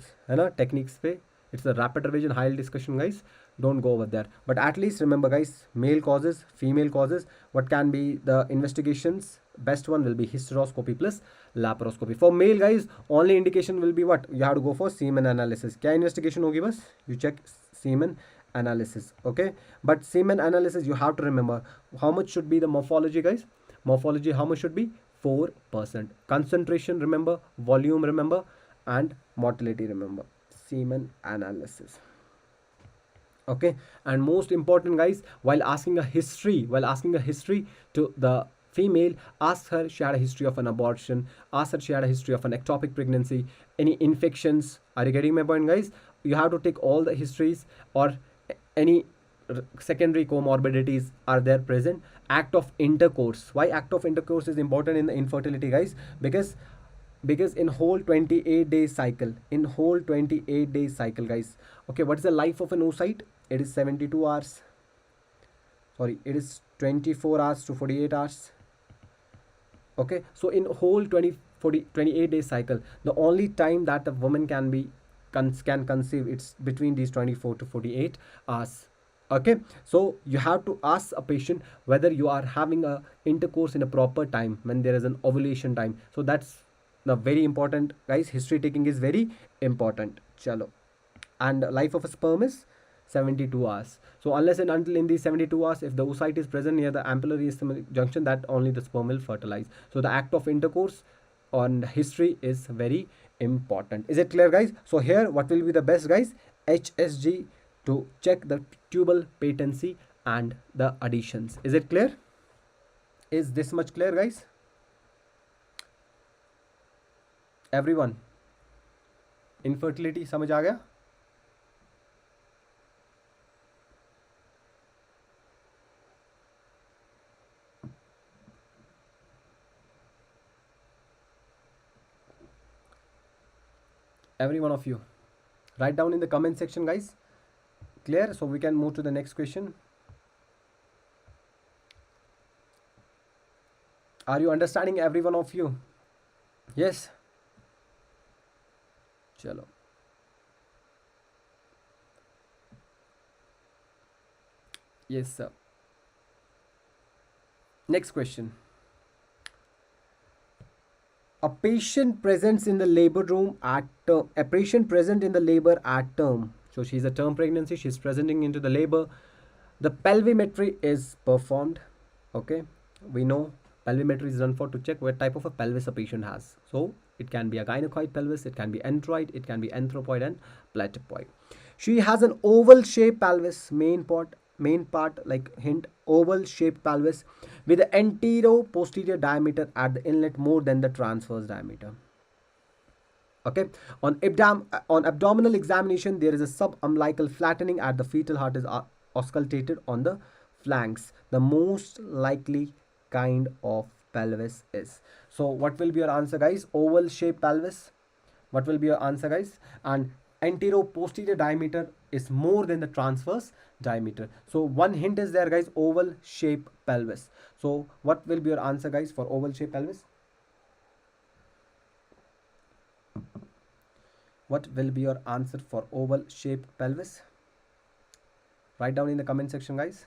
techniques pe. It's a rapid revision, high discussion, guys. Don't go over there, but at least remember, guys, male causes, female causes, what can be the investigations. Best one will be hysteroscopy plus laparoscopy. For male, guys, only indication will be what you have to go for semen analysis. Kya investigation hogi bas? You check semen analysis. Okay, but semen analysis you have to remember how much should be the morphology, guys. Morphology, how much should be? 4%. Concentration, remember. Volume, remember. And motility, remember. Semen analysis. Okay, and most important, guys, while asking a history to the female, ask her she had a history of an abortion, ask her she had a history of an ectopic pregnancy, any infections. Are you getting my point, guys? You have to take all the histories, or any secondary comorbidities are there present. Act of intercourse. Why act of intercourse is important in the infertility, guys? Because in whole 28-day cycle, guys. Okay, what is the life of an oocyte? It is 72 hours. Sorry, it is 24 hours to 48 hours. Okay, so in whole 28-day cycle, the only time that a woman can conceive, it's between these 24 to 48 hours. Okay, so you have to ask a patient whether you are having a intercourse in a proper time, when there is an ovulation time. So that's the very important, guys. History taking is very important. Chalo. And life of a sperm is 72 hours. So unless and until in these 72 hours, if the oocyte is present near the ampullary junction, that only the sperm will fertilize. So the act of intercourse on history is very important. Is it clear, guys? So here, what will be the best, guys? HSG to check the tubal patency and the adhesions. Is it clear? Is this much clear, guys? Everyone, infertility समझ आ गया? Every one of you, write down in the comment section, guys. Clear? So we can move to the next question. Are you understanding, every one of you? Yes. Chalo. Yes, sir. Next question. A patient present in the labor room at term So she's a term pregnancy, she's presenting into the labor. The pelvimetry is performed. Okay, we know pelvimetry is done for to check what type of a pelvis a patient has. So it can be a gynecoid pelvis, it can be enteroid, it can be anthropoid and platypoid. She has an oval shaped pelvis, main part like hint, oval shaped pelvis with the anterior posterior diameter at the inlet more than the transverse diameter. Okay, on abdominal examination there is a subumbilical flattening at the fetal heart is auscultated on the flanks. The most likely kind of pelvis is, so what will be your answer guys? Oval shaped pelvis. What will be your answer guys? And anterior posterior diameter is more than the transverse diameter. So one hint is there guys, oval shaped pelvis. So what will be your answer guys for oval shaped pelvis? What will be your answer for oval shaped pelvis? Write down in the comment section guys.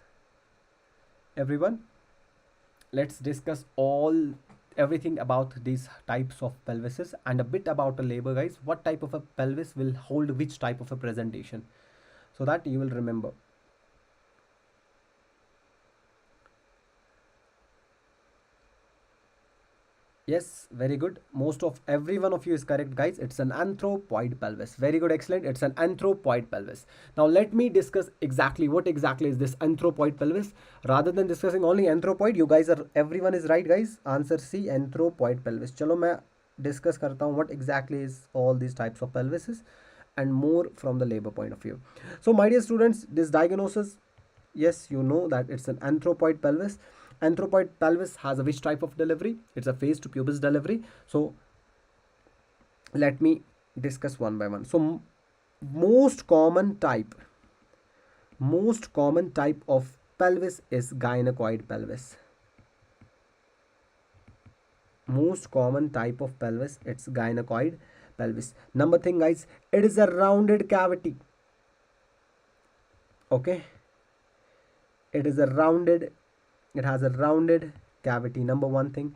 Everyone, let's discuss everything about these types of pelvises and a bit about a labor guys. What type of a pelvis will hold which type of a presentation, so that you will remember. Yes, very good. Most of every one of you is correct, guys. It's an anthropoid pelvis. Very good, excellent. It's an anthropoid pelvis. Now let me discuss exactly what exactly is this anthropoid pelvis. Rather than discussing only anthropoid, you guys are everyone is right, guys. Answer C, anthropoid pelvis. चलो मैं discuss करता हूँ what exactly is all these types of pelvises and more from the labor point of view. So my dear students, this diagnosis, yes, you know that it's an anthropoid pelvis. Anthropoid pelvis has a which type of delivery? It's a phase to pubis delivery. So let me discuss one by one. So most common type of pelvis is gynecoid pelvis. Most common type of pelvis, it's gynecoid pelvis. Number thing guys, it is a rounded cavity. Okay, it has a rounded cavity. Number one thing,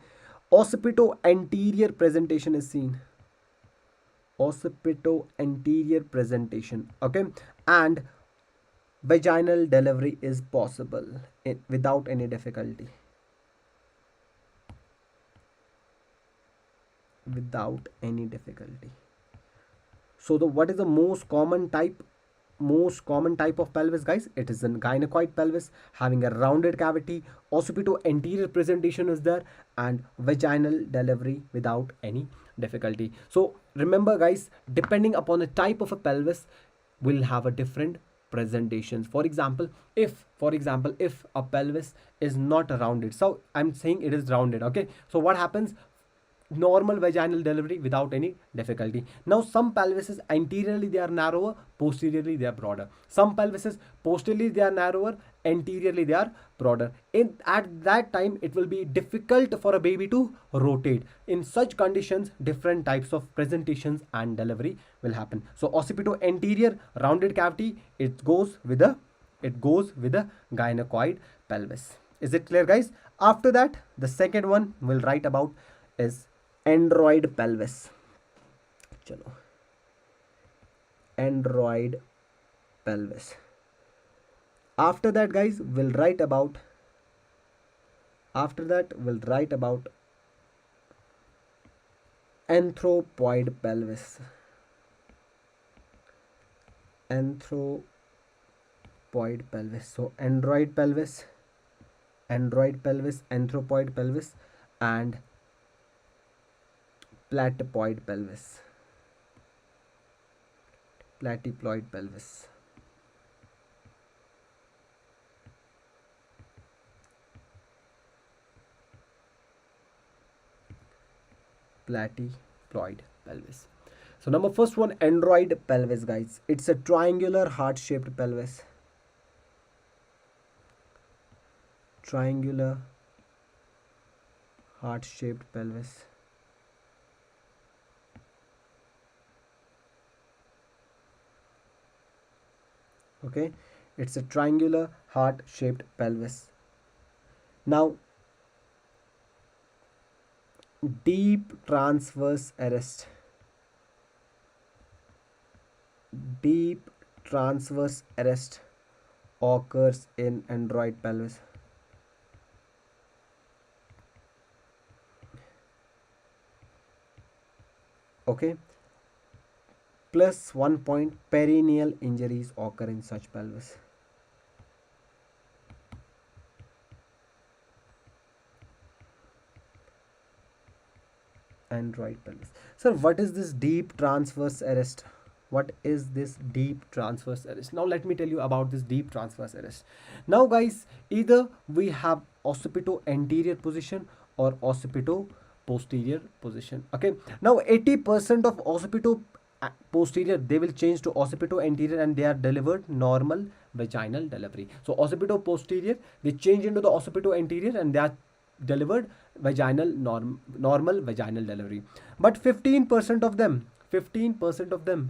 occipito anterior presentation is seen. Occipito anterior presentation. Okay, and vaginal delivery is possible without any difficulty. Without any difficulty. So what is the most common type of pelvis guys? It is a gynecoid pelvis having a rounded cavity, occipito anterior presentation is there, and vaginal delivery without any difficulty. So remember guys, depending upon the type of a pelvis will have a different presentations. For example, if a pelvis is not rounded, so I'm saying it is rounded, okay, so what happens? Normal vaginal delivery without any difficulty. Now some pelvises anteriorly they are narrower, posteriorly they are broader. Some pelvises posteriorly they are narrower, anteriorly they are broader. At that time it will be difficult for a baby to rotate. In such conditions different types of presentations and delivery will happen. So occipito anterior rounded cavity, it goes with the gynecoid pelvis. Is it clear guys? After that the second one we'll write about is Android pelvis. चलो Android pelvis. After that guys we'll write about anthropoid pelvis. Anthropoid pelvis. So android pelvis, anthropoid pelvis, and platyploid pelvis. Platyploid pelvis. Platyploid pelvis. So number first one, android pelvis guys. It's a triangular heart shaped pelvis. Triangular heart shaped pelvis. Okay, it's a triangular heart shaped pelvis. Now deep transverse arrest. Deep transverse arrest occurs in android pelvis? Okay, plus 1 point, perineal injuries occur in such pelvis. Android pelvis. Sir, what is this deep transverse arrest? What is this deep transverse arrest? Now let me tell you about this deep transverse arrest. Now guys, either we have occipito anterior position or occipito posterior position. Okay, now 80% of occipito posterior, they will change to occipito anterior and they are delivered normal vaginal delivery. So occipito posterior, they change into the occipito anterior and they are delivered normal vaginal delivery. But 15% of them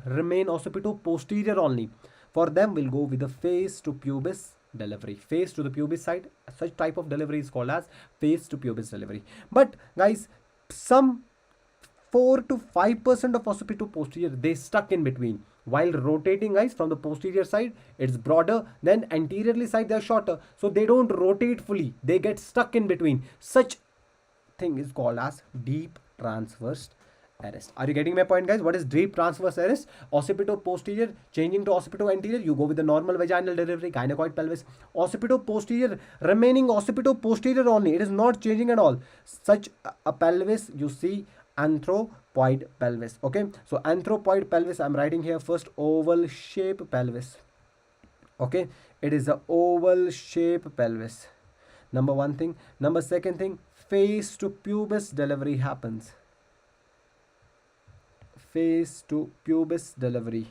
remain occipito posterior only. For them, we'll go with the face to pubis delivery. Face to the pubis side, such type of delivery is called as face to pubis delivery. But guys, some 4 to 5% of occipito posterior, they stuck in between. While rotating, guys, from the posterior side, it's broader, then anteriorly side, they're shorter. So they don't rotate fully. They get stuck in between. Such thing is called as deep transverse arrest. Are you getting my point, guys? What is deep transverse arrest? Occipito posterior changing to occipito anterior, you go with the normal vaginal delivery, gynecoid pelvis. Occipito posterior remaining occipito posterior only. It is not changing at all. Such a pelvis, you see anthropoid pelvis. Okay, so anthropoid pelvis, I'm writing here first, oval shape pelvis. Okay, it is a oval shape pelvis. Number one thing. Number second thing, face to pubis delivery happens. Face to pubis delivery.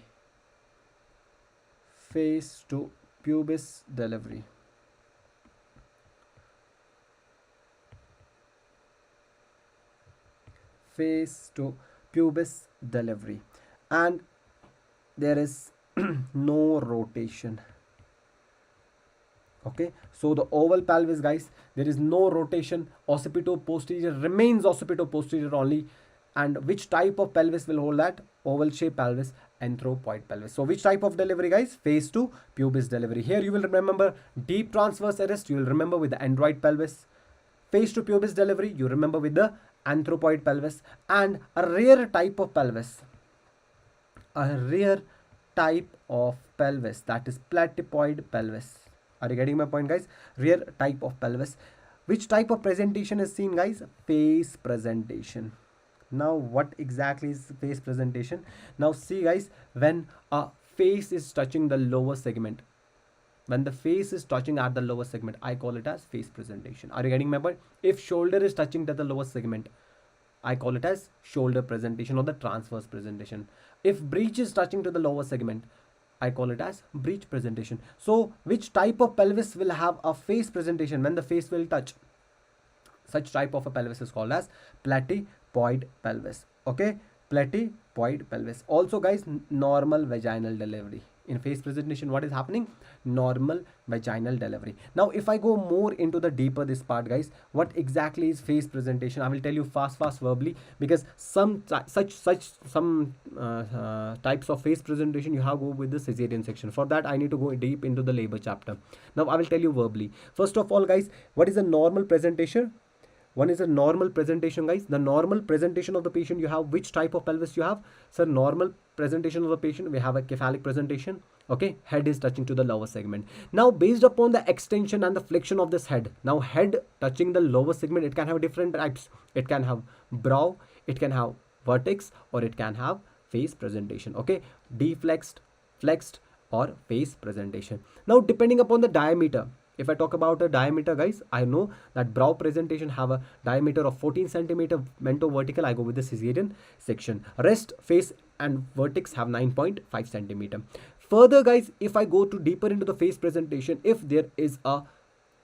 Face to pubis delivery. Face to pubis delivery, and there is no rotation. Okay, so the oval pelvis, guys, there is no rotation. Occipito posterior remains occipito posterior only. And which type of pelvis will hold that? Oval shape pelvis, anthropoid pelvis. So which type of delivery, guys? Face to pubis delivery. Here you will remember deep transverse arrest, you will remember with the android pelvis. Face to pubis delivery, you remember with the anthropoid pelvis. And a rare type of pelvis, that is platypoid pelvis. Are you getting my point, guys? Rare type of pelvis. Which type of presentation is seen, guys? Face presentation. Now what exactly is face presentation? Now see, guys, when a face is touching the lower segment, when the face is touching at the lower segment, I call it as face presentation. Are you getting my point? If shoulder is touching at the lower segment, I call it as shoulder presentation or the transverse presentation. If breech is touching to the lower segment, I call it as breech presentation. So which type of pelvis will have a face presentation when the face will touch? Such type of a pelvis is called as platypoid pelvis. Okay, platypoid pelvis. Also, guys, normal vaginal delivery. In face presentation, what is happening? Normal vaginal delivery. Now if I go more into the deeper this part, guys, what exactly is face presentation? I will tell you fast verbally, because some types of face presentation you have go with the cesarean section. For that I need to go deep into the labor chapter. Now I will tell you verbally. First of all, guys, what is a normal presentation? One is a normal presentation, guys. The normal presentation of the patient, you have which type of pelvis you have? So normal presentation of the patient, we have a cephalic presentation. Okay, head is touching to the lower segment. Now based upon the extension and the flexion of this head, now head touching the lower segment, it can have different types. It can have brow, it can have vertex, or it can have face presentation. Okay, deflexed, flexed, or face presentation. Now depending upon the diameter, if I talk about a diameter, guys, I know that brow presentation have a diameter of 14 centimeter mento vertical. I go with the cesarean section. Rest, face, and vertex have 9.5 centimeter. Further, guys, if I go to deeper into the face presentation, if there is a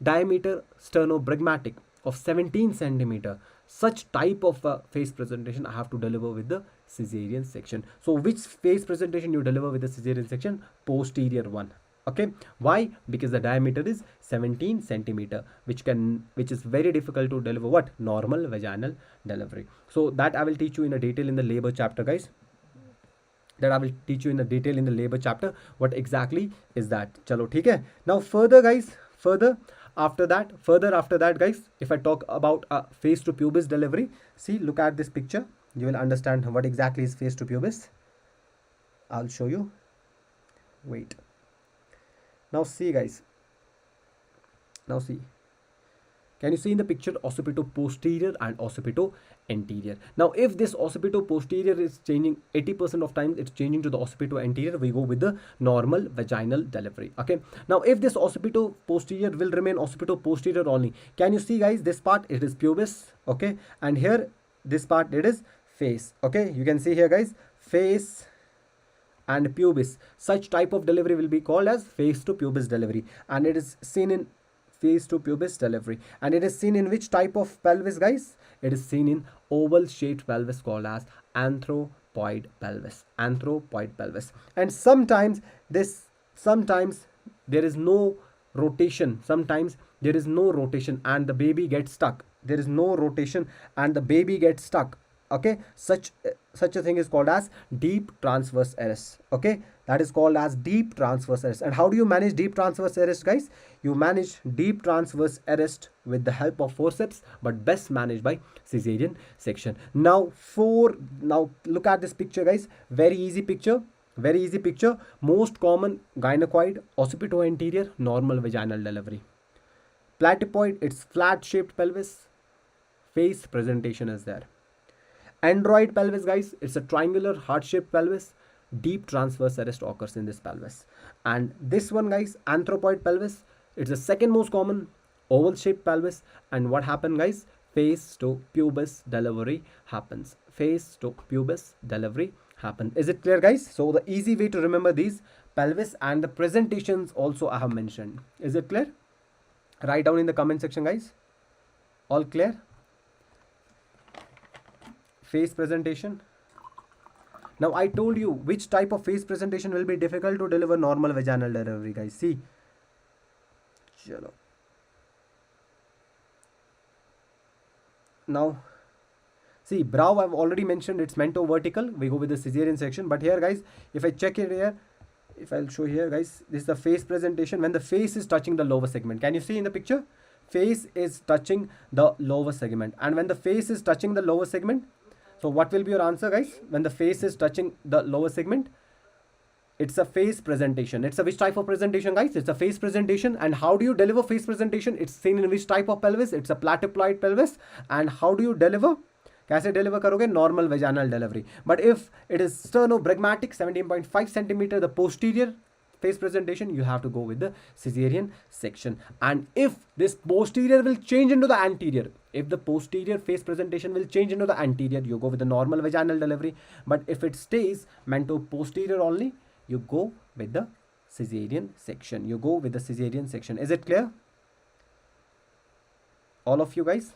diameter sternobregmatic of 17 centimeter, such type of face presentation I have to deliver with the cesarean section. So which face presentation you deliver with the cesarean section? Posterior one. Okay, why? Because the diameter is 17 centimeter, which is very difficult to deliver what? Normal vaginal delivery. So that I will teach you in a detail in the labor chapter, guys. that I will teach you in the detail in the labor chapter. What exactly is that? Chalo, theek hai. Now further guys, further after that guys, if I talk about face to pubis delivery, see, look at this picture. You will understand what exactly is face to pubis. I'll show you. Wait. Now see guys. Now see. Can you see in the picture occipito posterior and occipito anterior? Now, if this occipito posterior is changing 80% of times, it's changing to the occipito anterior, we go with the normal vaginal delivery. Okay. Now, if this occipito posterior will remain occipito posterior only, can you see guys, this part, it is pubis. Okay. And here, this part, it is face. Okay. You can see here guys, face and pubis. Such type of delivery will be called as face to pubis delivery. And it is seen in face to pubis delivery. And it is seen in which type of pelvis guys? It is seen in oval shaped pelvis called as anthropoid pelvis. Anthropoid pelvis. And sometimes there is no rotation. Sometimes there is no rotation and the baby gets stuck. There is no rotation and the baby gets stuck. Okay, such a thing is called as deep transverse arrest. Okay, that is called as deep transverse arrest. And how do you manage deep transverse arrest guys? You manage deep transverse arrest with the help of forceps, but best managed by cesarean section. Now look at this picture guys. Very easy picture. Most common gynecoid, occipito anterior, normal vaginal delivery. Platypoid, it's flat shaped pelvis. Face presentation is there. Android pelvis guys, it's a triangular heart shaped pelvis. Deep transverse arrest occurs in this pelvis. And this one guys, anthropoid pelvis, it's the second most common oval shaped pelvis. And what happened guys? Face to pubis delivery happens. Face to pubis delivery happens. Is it clear guys? So the easy way to remember these pelvis and the presentations also I have mentioned. Is it clear? Write down in the comment section guys. All clear? Face presentation. Now I told you which type of face presentation will be difficult to deliver normal vaginal delivery guys. See. Chalo. Now see, brow I've already mentioned, it's mento vertical. We go with the cesarean section. But here guys, if I check it here, if I'll show here guys, this is the face presentation when the face is touching the lower segment. Can you see in the picture? Face is touching the lower segment. And when the face is touching the lower segment, so what will be your answer guys? When the face is touching the lower segment, it's a face presentation. It's a which type of presentation guys? It's a face presentation. And how do you deliver face presentation? It's seen in which type of pelvis? It's a platyploid pelvis. And how do you deliver? कैसे deliver करोगे? Normal vaginal delivery. But if it is sternobrachmatic 17.5 centimeter, the posterior face presentation, you have to go with the cesarean section. And if this posterior will change into the anterior, if the posterior face presentation will change into the anterior, you go with the normal vaginal delivery. But if it stays mento posterior only, you go with the cesarean section. You go with the cesarean section. Is it clear? All of you guys?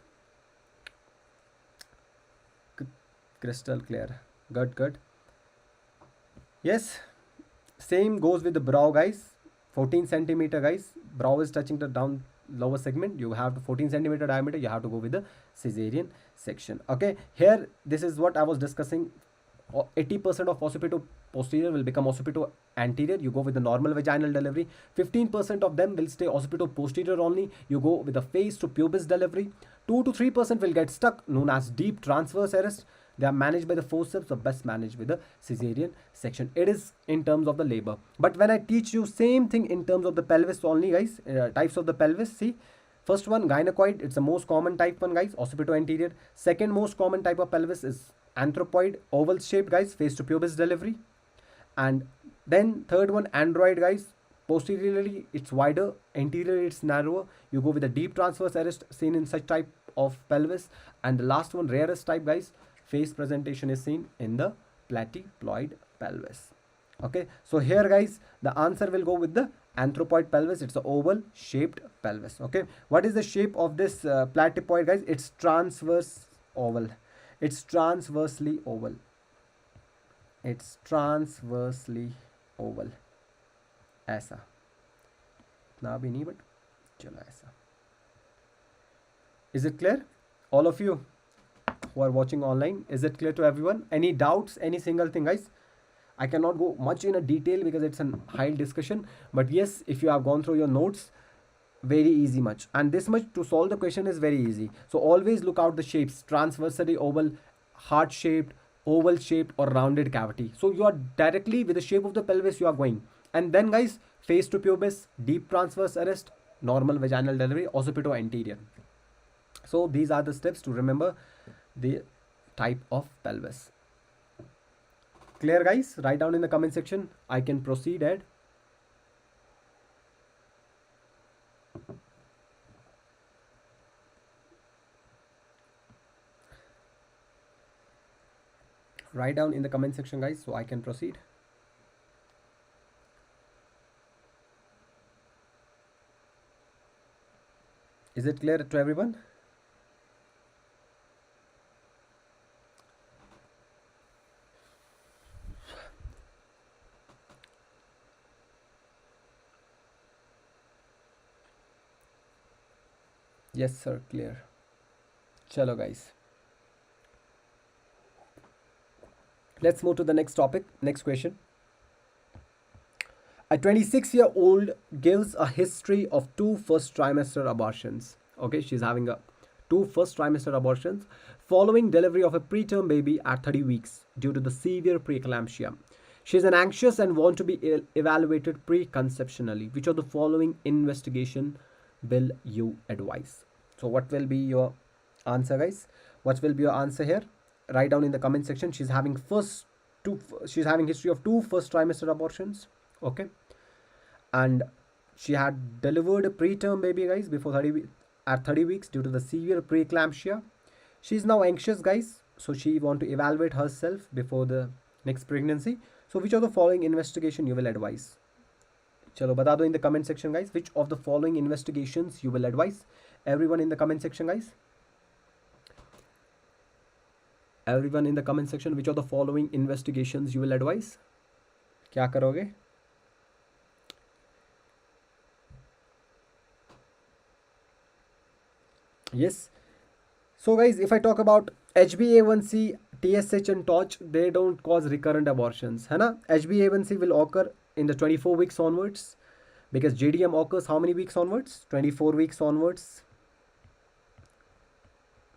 Crystal clear. Good. Yes. Same goes with the brow guys. 14 centimeter guys. Brow is touching the down lower segment. You have to 14 centimeter diameter. You have to go with the cesarean section. Okay. Here, this is what I was discussing. 80% of occipito posterior will become occipito anterior. You go with the normal vaginal delivery. 15% of them will stay occipito posterior only. You go with the face to pubis delivery. 2 to 3% will get stuck, known as deep transverse arrest. They are managed by the forceps or best managed with the cesarean section. It is in terms of the labor. But when I teach you same thing in terms of the pelvis only guys, types of the pelvis, see. First one, gynecoid, it's the most common type one guys, occipito anterior. Second most common type of pelvis is anthropoid, oval shaped guys, face to pubis delivery. And then third one, android guys, posteriorly it's wider, anteriorly it's narrower. You go with the deep transverse arrest seen in such type of pelvis. And the last one, rarest type guys, face presentation is seen in the platyploid pelvis. Okay, so here guys, the answer will go with the anthropoid pelvis. It's a oval shaped pelvis. Okay, what is the shape of this platypoid guys? It's transverse oval. It's transversely oval. It's transversely oval. ऐसा ना भी नहीं, but चलो ऐसा. Is it clear? All of you who are watching online, is it clear to everyone? Any doubts? Any single thing guys? I cannot go much in a detail because it's a high discussion, but yes, if you have gone through your notes, very easy much, and this much to solve the question is very easy. So always look out the shapes: transversely oval, heart shaped, oval shaped, or rounded cavity. So you are directly with the shape of the pelvis you are going. And then guys, face to pubis, deep transverse arrest, normal vaginal delivery, occipito anterior. So these are the steps to remember the type of pelvis. Clear guys? Write down in the comment section. I can proceed ahead. Write down in the comment section guys, so I can proceed. Is it clear to everyone? Yes sir, clear. Chalo guys, let's move to the next topic. Next question. A 26-year-old gives a history of 2 first trimester abortions. Okay, she's having a 2 first trimester abortions following delivery of a preterm baby at 30 weeks due to the severe preeclampsia. She is an anxious and want to be evaluated preconceptionally. Which of the following investigation will you advise? So what will be your answer guys? What will be your answer here? Write down in the comment section. She's having history of 2 first trimester abortions. Okay, and she had delivered a preterm baby guys before 30 weeks due to the severe preeclampsia. She is now anxious guys, so she want to evaluate herself before the next pregnancy. So which of the following investigation you will advise? Chalo bata do in the comment section guys, which of the following investigations you will advise. Everyone in the comment section guys. Everyone in the comment section, which of the following investigations you will advise? क्या करोगे? Yes. So guys, if I talk about HbA1c, TSH and TORCH, they don't cause recurrent abortions, है ना? HbA1c will occur in the 24 weeks onwards, because JDM occurs how many weeks onwards? 24 weeks onwards.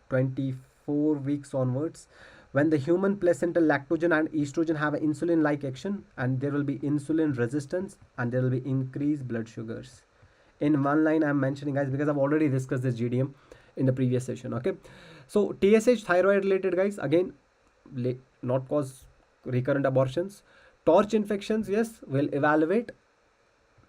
24 weeks onwards, when the human placental lactogen and estrogen have an insulin like action, and there will be insulin resistance and there will be increased blood sugars. In one line I'm mentioning guys, because I've already discussed this GDM in the previous session. Okay, so TSH, thyroid related guys, again not cause recurrent abortions. TORCH infections, yes, will evaluate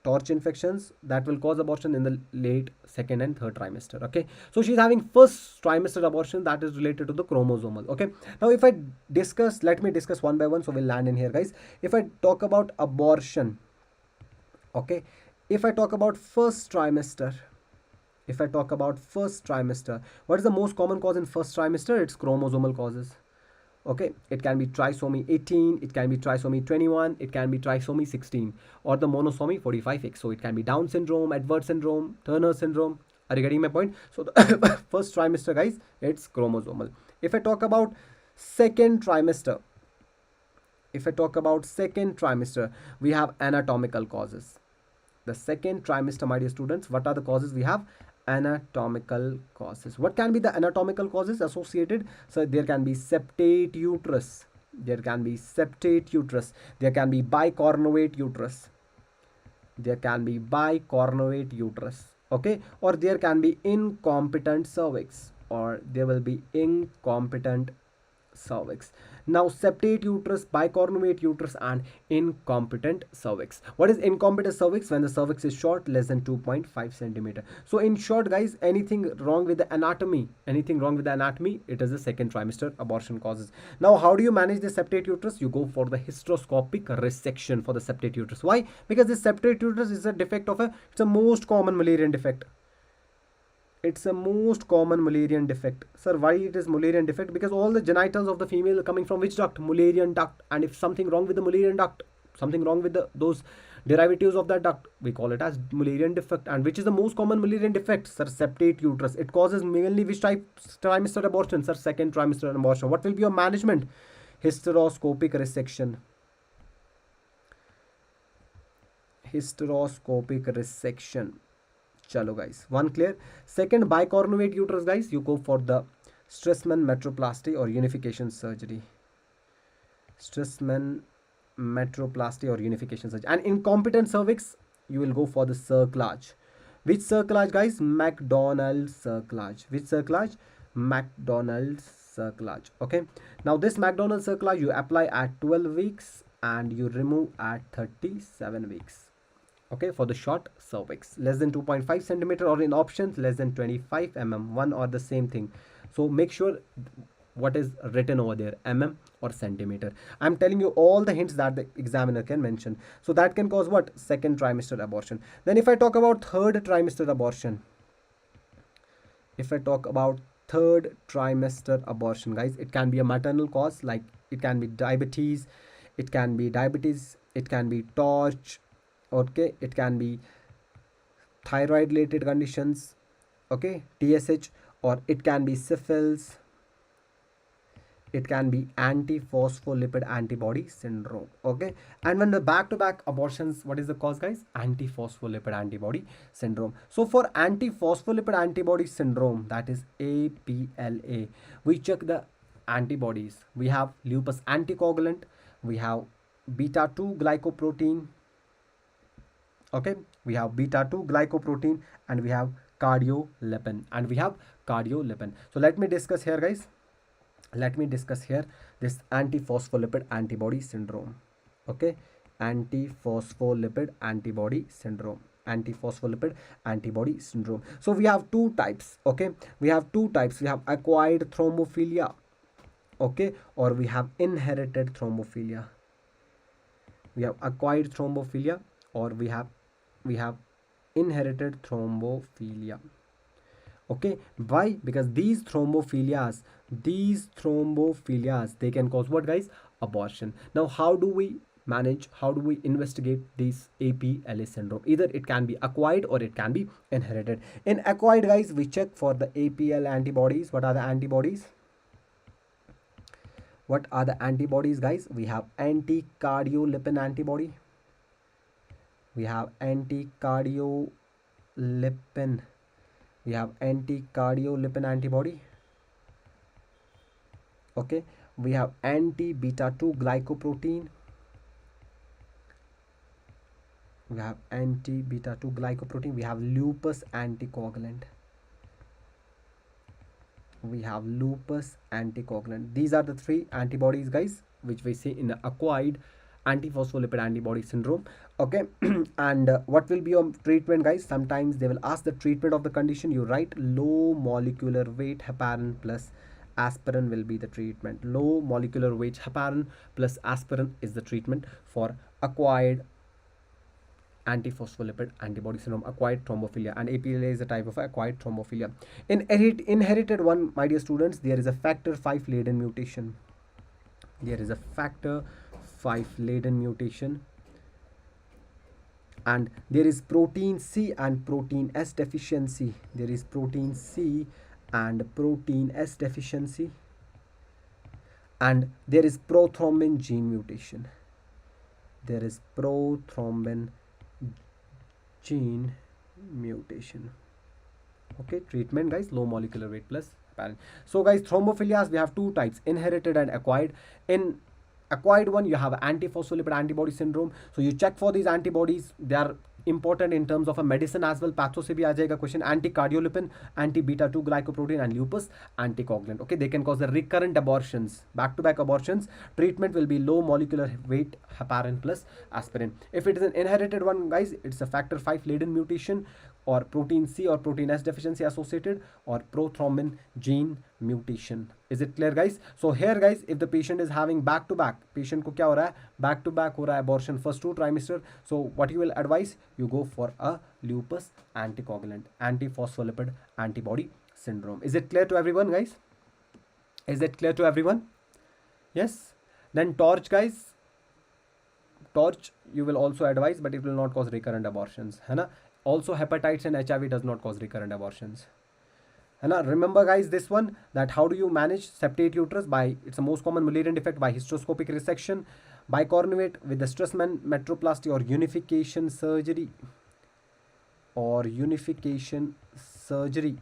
TORCH infections that will cause abortion in the late 2nd and 3rd trimester. Okay, so she's having first trimester abortion that is related to the chromosomal. Okay, now if I discuss, let me discuss one by one, so we'll land in here guys. If I talk about abortion, okay, if I talk about first trimester, what is the most common cause in first trimester? It's chromosomal causes. Okay, it can be trisomy 18, it can be trisomy 21, it can be trisomy 16, or the monosomy 45X. So it can be Down syndrome, Edwards syndrome, Turner syndrome. Are you getting my point? So the first trimester guys, it's chromosomal. If I talk about second trimester, we have anatomical causes. The second trimester, my dear students, what are the causes we have? Anatomical causes. What can be the anatomical causes associated? So there can be septate uterus, there can be bicornuate uterus, okay, or there can be incompetent cervix, or there will be incompetent cervix. Now septate uterus, bicornuate uterus, and incompetent cervix. What is incompetent cervix? When the cervix is short, less than 2.5 centimeter. So in short guys, anything wrong with the anatomy, it is the second trimester abortion causes. Now how do you manage the septate uterus? You go for the hysteroscopic resection for the septate uterus. Why? Because this septate uterus is a defect of it's a most common Mullerian defect. It's a most common Mullerian defect. Sir, why it is Mullerian defect? Because all the genitals of the female are coming from which duct? Mullerian duct. And if something wrong with the Mullerian duct, something wrong with those derivatives of that duct, we call it as Mullerian defect. And which is the most common Mullerian defect? Sir, septate uterus. It causes mainly which type trimester abortion? Sir, second trimester abortion. What will be your management? Hysteroscopic resection. hysteroscopic resection. Chalo guys, one clear. Second, bicornuate uterus guys, you go for the Stressman metroplasty or unification surgery. Stressman metroplasty or unification surgery. And incompetent cervix, you will go for the cerclage. Which cerclage guys? McDonald's cerclage. Which cerclage? McDonald's cerclage. Okay, now this McDonald's cerclage you apply at 12 weeks and you remove at 37 weeks. Okay, for the short cervix, less than 2.5 centimeter, or in options less than 25 mm, one or the same thing. So make sure what is written over there, mm or centimeter. I'm telling you all the hints that the examiner can mention. So that can cause what? Second trimester abortion. Then if I talk about third trimester abortion, third trimester abortion guys, it can be a maternal cause, like it can be diabetes, it can be torch, okay, it can be thyroid related conditions, okay, TSH, or it can be syphilis, it can be antiphospholipid antibody syndrome. Okay, and when the back-to-back abortions, what is the cause guys? Antiphospholipid antibody syndrome. So for antiphospholipid antibody syndrome, that is APLA, we check the antibodies. We have lupus anticoagulant, we have beta 2 glycoprotein, okay, we have beta 2 glycoprotein, and we have cardiolipin, So let me discuss here guys, this antiphospholipid antibody syndrome. Okay, antiphospholipid antibody syndrome. So we have two types. Okay, we have acquired thrombophilia, okay, or we have inherited thrombophilia. We have acquired thrombophilia, or we have inherited thrombophilia. Okay, why? Because these thrombophilia, they can cause what guys? Abortion. Now how do we investigate this APLA syndrome? Either it can be acquired or it can be inherited. In acquired guys, we check for the APL antibodies. What are the antibodies? Guys? We have anti-cardiolipin antibody, we have anti-cardiolipin antibody, okay, we have anti-beta 2 glycoprotein, we have lupus anticoagulant, These are the three antibodies guys which we see in the acquired antiphospholipid antibody syndrome. Okay, and what will be your treatment guys? Sometimes they will ask the treatment of the condition. You write low molecular weight heparin plus aspirin will be the treatment. Low molecular weight heparin plus aspirin is the treatment for acquired antiphospholipid antibody syndrome, acquired thrombophilia, and APLA is a type of acquired thrombophilia. In inherited one, my dear students, there is a factor 5 Leiden mutation. And there is protein C and protein S deficiency. And there is prothrombin gene mutation. Okay, treatment guys, low molecular weight plus heparin. So guys, thrombophilias we have two types, inherited and acquired. In acquired one, you have antiphospholipid antibody syndrome. So you check for these antibodies. They are important in terms of a medicine as well. Patho se bhi aa jayega question. Anti-cardiolipin, anti-beta 2 glycoprotein, and lupus anticoagulant. Okay, they can cause the recurrent abortions, back-to-back abortions. Treatment will be low molecular weight heparin plus aspirin. If it is an inherited one guys, it's a factor 5 Leiden mutation, or protein C or protein S deficiency associated, or prothrombin gene mutation. Is it clear guys? So here guys, if the patient is having back to back, patient ko kya ho raha hai? Back to back ho raha hai abortion first 2 trimester. So what you will advise? You go for a lupus anticoagulant, antiphospholipid antibody syndrome. Is it clear to everyone guys? Yes. Then torch guys, torch you will also advise, but it will not cause recurrent abortions, hai na? Also hepatitis and HIV does not cause recurrent abortions. And remember guys this one, that how do you manage septate uterus? By, it's the most common Mullerian defect, by hysteroscopic resection, Bicornate with the stress metroplasty or unification surgery,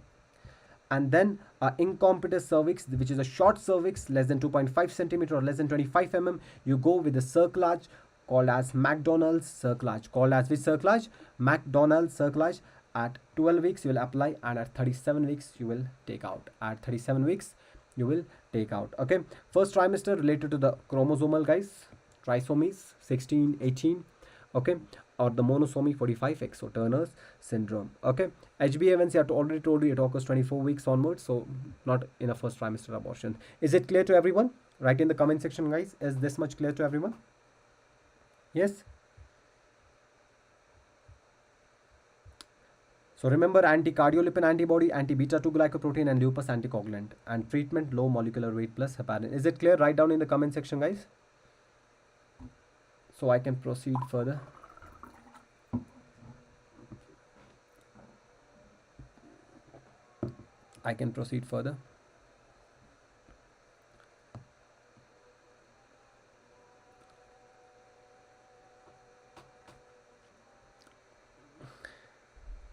and then incompetent cervix, which is a short cervix less than 2.5 centimeter or less than 25 you go with the cerclage called as McDonald's cerclage. Called as which cerclage? McDonald's cerclage. At 12 weeks you will apply, and at 37 weeks you will take out. At 37 weeks you will take out. Okay, first trimester related to the chromosomal, guys, trisomies 16, 18, okay, or the monosomy 45X, so Turner's syndrome. Okay, HbA1c I already told you it occurs 24 weeks onwards, so not in a first trimester abortion. Is it clear to everyone? Write in the comment section, guys. Is this much clear to everyone? Yes. So remember, anti-cardiolipin antibody, anti-beta-2 glycoprotein, and lupus anticoagulant. And treatment, low molecular weight plus heparin. Is it clear? Write down in the comment section, guys, so I can proceed further.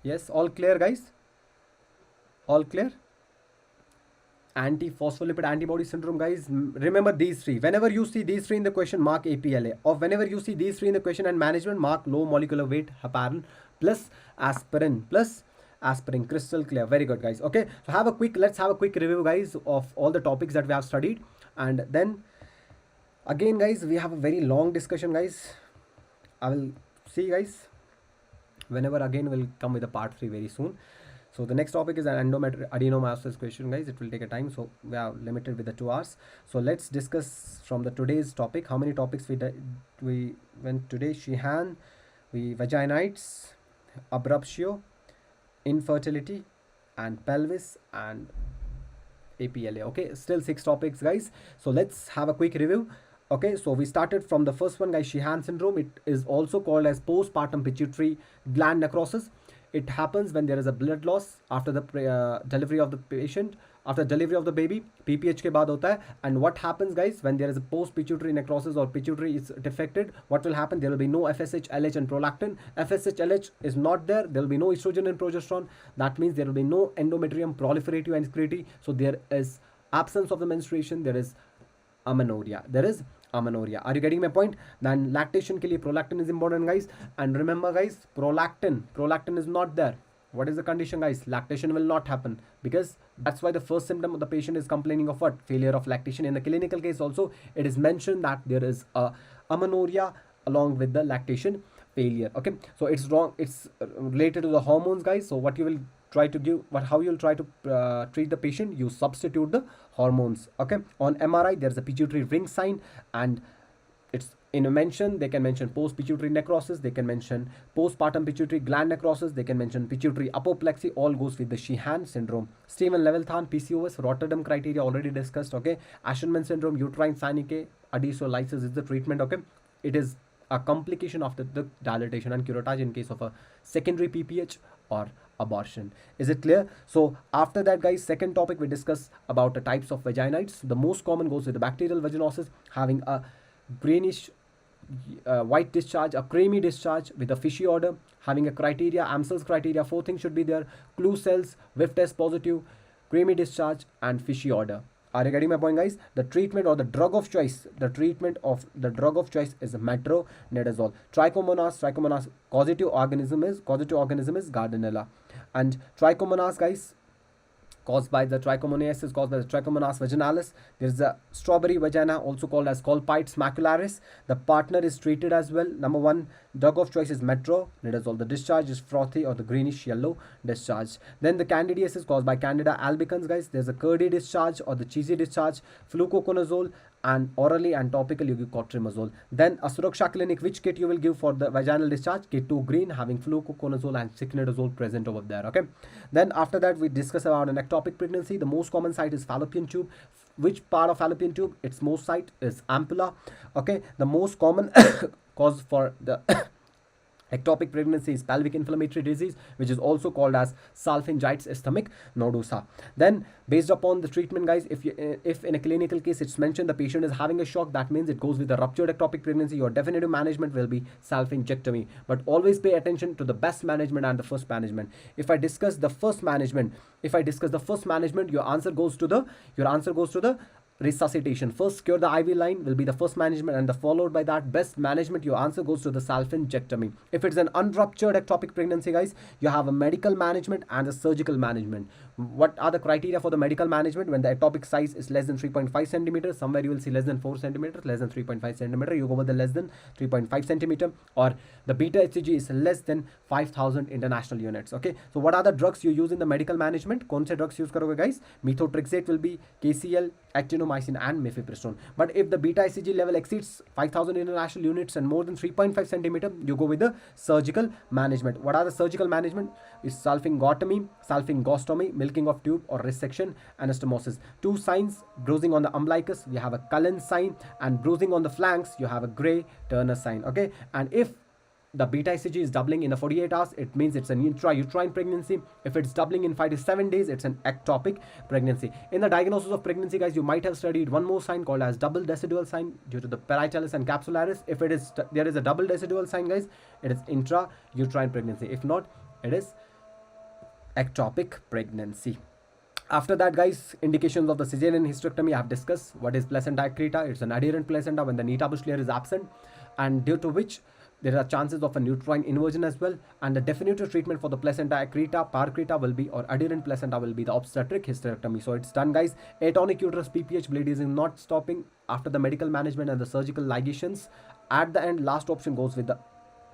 Yes, all clear, guys? All clear? Anti-phospholipid antibody syndrome, guys. Remember these three. Whenever you see these three in the question, mark APLA. Or whenever you see these three in the question and management, mark low molecular weight heparin plus aspirin. Crystal clear. Very good, guys. Okay, so let's have a quick review, guys, of all the topics that we have studied. And then again, guys, we have a very long discussion, guys. I will see, guys, whenever again we'll come with a part 3 very soon. So the next topic is an endometrial adenomyosis question, guys. It will take a time, so we are limited with the 2 hours. So let's discuss from the today's topic. How many topics we went today? Sheehan, vaginitis, abruptio, infertility, and pelvis, and APLA. Okay, still 6 topics, guys. So let's have a quick review. Okay, so we started from the first one, guys, Sheehan syndrome. It is also called as postpartum pituitary gland necrosis. It happens when there is a blood loss after the delivery of the patient, after delivery of the baby, PPH ke baad hota hai. And what happens, guys, when there is a post pituitary necrosis or pituitary is defected, what will happen? There will be no FSH, LH and prolactin. FSH, LH is not there. There will be no estrogen and progesterone. That means there will be no endometrium proliferative and secretory. So there is absence of the menstruation. There is amenorrhea. Are you getting my point? Then lactation ke liye prolactin is important, guys. And remember, guys, prolactin is not there. What is the condition, guys? Lactation will not happen, because that's why the first symptom of the patient is complaining of what? Failure of lactation. In the clinical case also, it is mentioned that there is a amenorrhea along with the lactation failure. Okay, so it's wrong. It's related to the hormones, guys. So what you will try to give, how you will try to treat the patient? You substitute the hormones. Okay, on MRI there's a pituitary ring sign, and it's in a mention, they can mention post pituitary necrosis, they can mention postpartum pituitary gland necrosis, they can mention pituitary apoplexy. All goes with the Sheehan syndrome. Steven Levelthan, PCOS, Rotterdam criteria already discussed. Okay, Asherman syndrome, uterine synec adenolysis is the treatment. Okay, it is a complication after the dilatation and curettage in case of a secondary PPH or abortion. Is it clear? So after that, guys, second topic we discuss about the types of vaginitis. The most common goes with the bacterial vaginosis, having a greenish white discharge, a creamy discharge with a fishy odor, having a criteria, Amsel's criteria. 4 things should be there: clue cells, whiff test positive, creamy discharge, and fishy odor. Are you getting my point, guys? The treatment or the drug of choice, is metronidazole. Trichomonas causative organism is Gardnerella. And trichomonas, guys, caused by the trichomoniasis, caused by the Trichomonas vaginalis. There is a strawberry vagina, also called as Colpites macularis. The partner is treated as well. Number 1, drug of choice is metronidazole. The discharge is frothy or the greenish yellow discharge. Then the candidiasis caused by Candida albicans, guys. There's a curdy discharge or the cheesy discharge. Fluoroconazole, and orally and topical you give cotrimazole. Then a Suraksha clinic, which kit you will give for the vaginal discharge? Kit 2 green, having fluoroconazole and cyclonidazole present over there. Okay, then after that we discuss about an ectopic pregnancy. The most common site is fallopian tube. Which part of fallopian tube? Its most site is ampulla. Okay, the most common cause for the Ectopic pregnancy is pelvic inflammatory disease, which is also called as salpingitis ischemic nodosa. Then, based upon the treatment, guys, if in a clinical case it's mentioned the patient is having a shock, that means it goes with the ruptured ectopic pregnancy. Your definitive management will be salpingectomy. But always pay attention to the best management and the first management. If I discuss the first management, your answer goes to the resuscitation. First, cure the IV line will be the first management, and followed by that best management, your answer goes to the salpingectomy. If it's an unruptured ectopic pregnancy, guys, you have a medical management and a surgical management. What are the criteria for the medical management? When the ectopic size is less than 3.5 centimeters, somewhere you will see less than 4 centimeters, less than 3.5 centimeter, you go with the less than 3.5 centimeter, or the beta HCG is less than 5000 international units. Okay, so what are the drugs you use in the medical management? कौन से drugs use करोगे, guys? Methotrexate will be KCL, actinomycin and mifepristone. But if the beta ICG level exceeds 5000 international units and more than 3.5 centimeter, you go with the surgical management. What are the surgical management? Is salpingotomy, salpingostomy, milking of tube or resection, anastomosis. Two signs: bruising on the umbilicus, you have a Cullen sign, and bruising on the flanks, you have a Gray Turner sign. Okay, and if the beta ICG is doubling in the 48 hours, it means it's an intrauterine pregnancy. If it's doubling in 5 to 7 days, it's an ectopic pregnancy. In the diagnosis of pregnancy, guys, you might have studied one more sign called as double decidual sign due to the parietalus and capsularis. If there is a double decidual sign, guys, it is intrauterine pregnancy. If not, it is ectopic pregnancy. After that, guys, indications of the cesarean hysterectomy I have discussed. What is placenta accreta? It's an adherent placenta when the neta bush layer is absent, and due to which there are chances of a uterine inversion as well. And the definitive treatment for the placenta accreta, parcreta will be, or adherent placenta will be, the obstetric hysterectomy. So it's done, guys. Atonic uterus PPH bleed is not stopping after the medical management and the surgical ligations. At the end, last option goes with the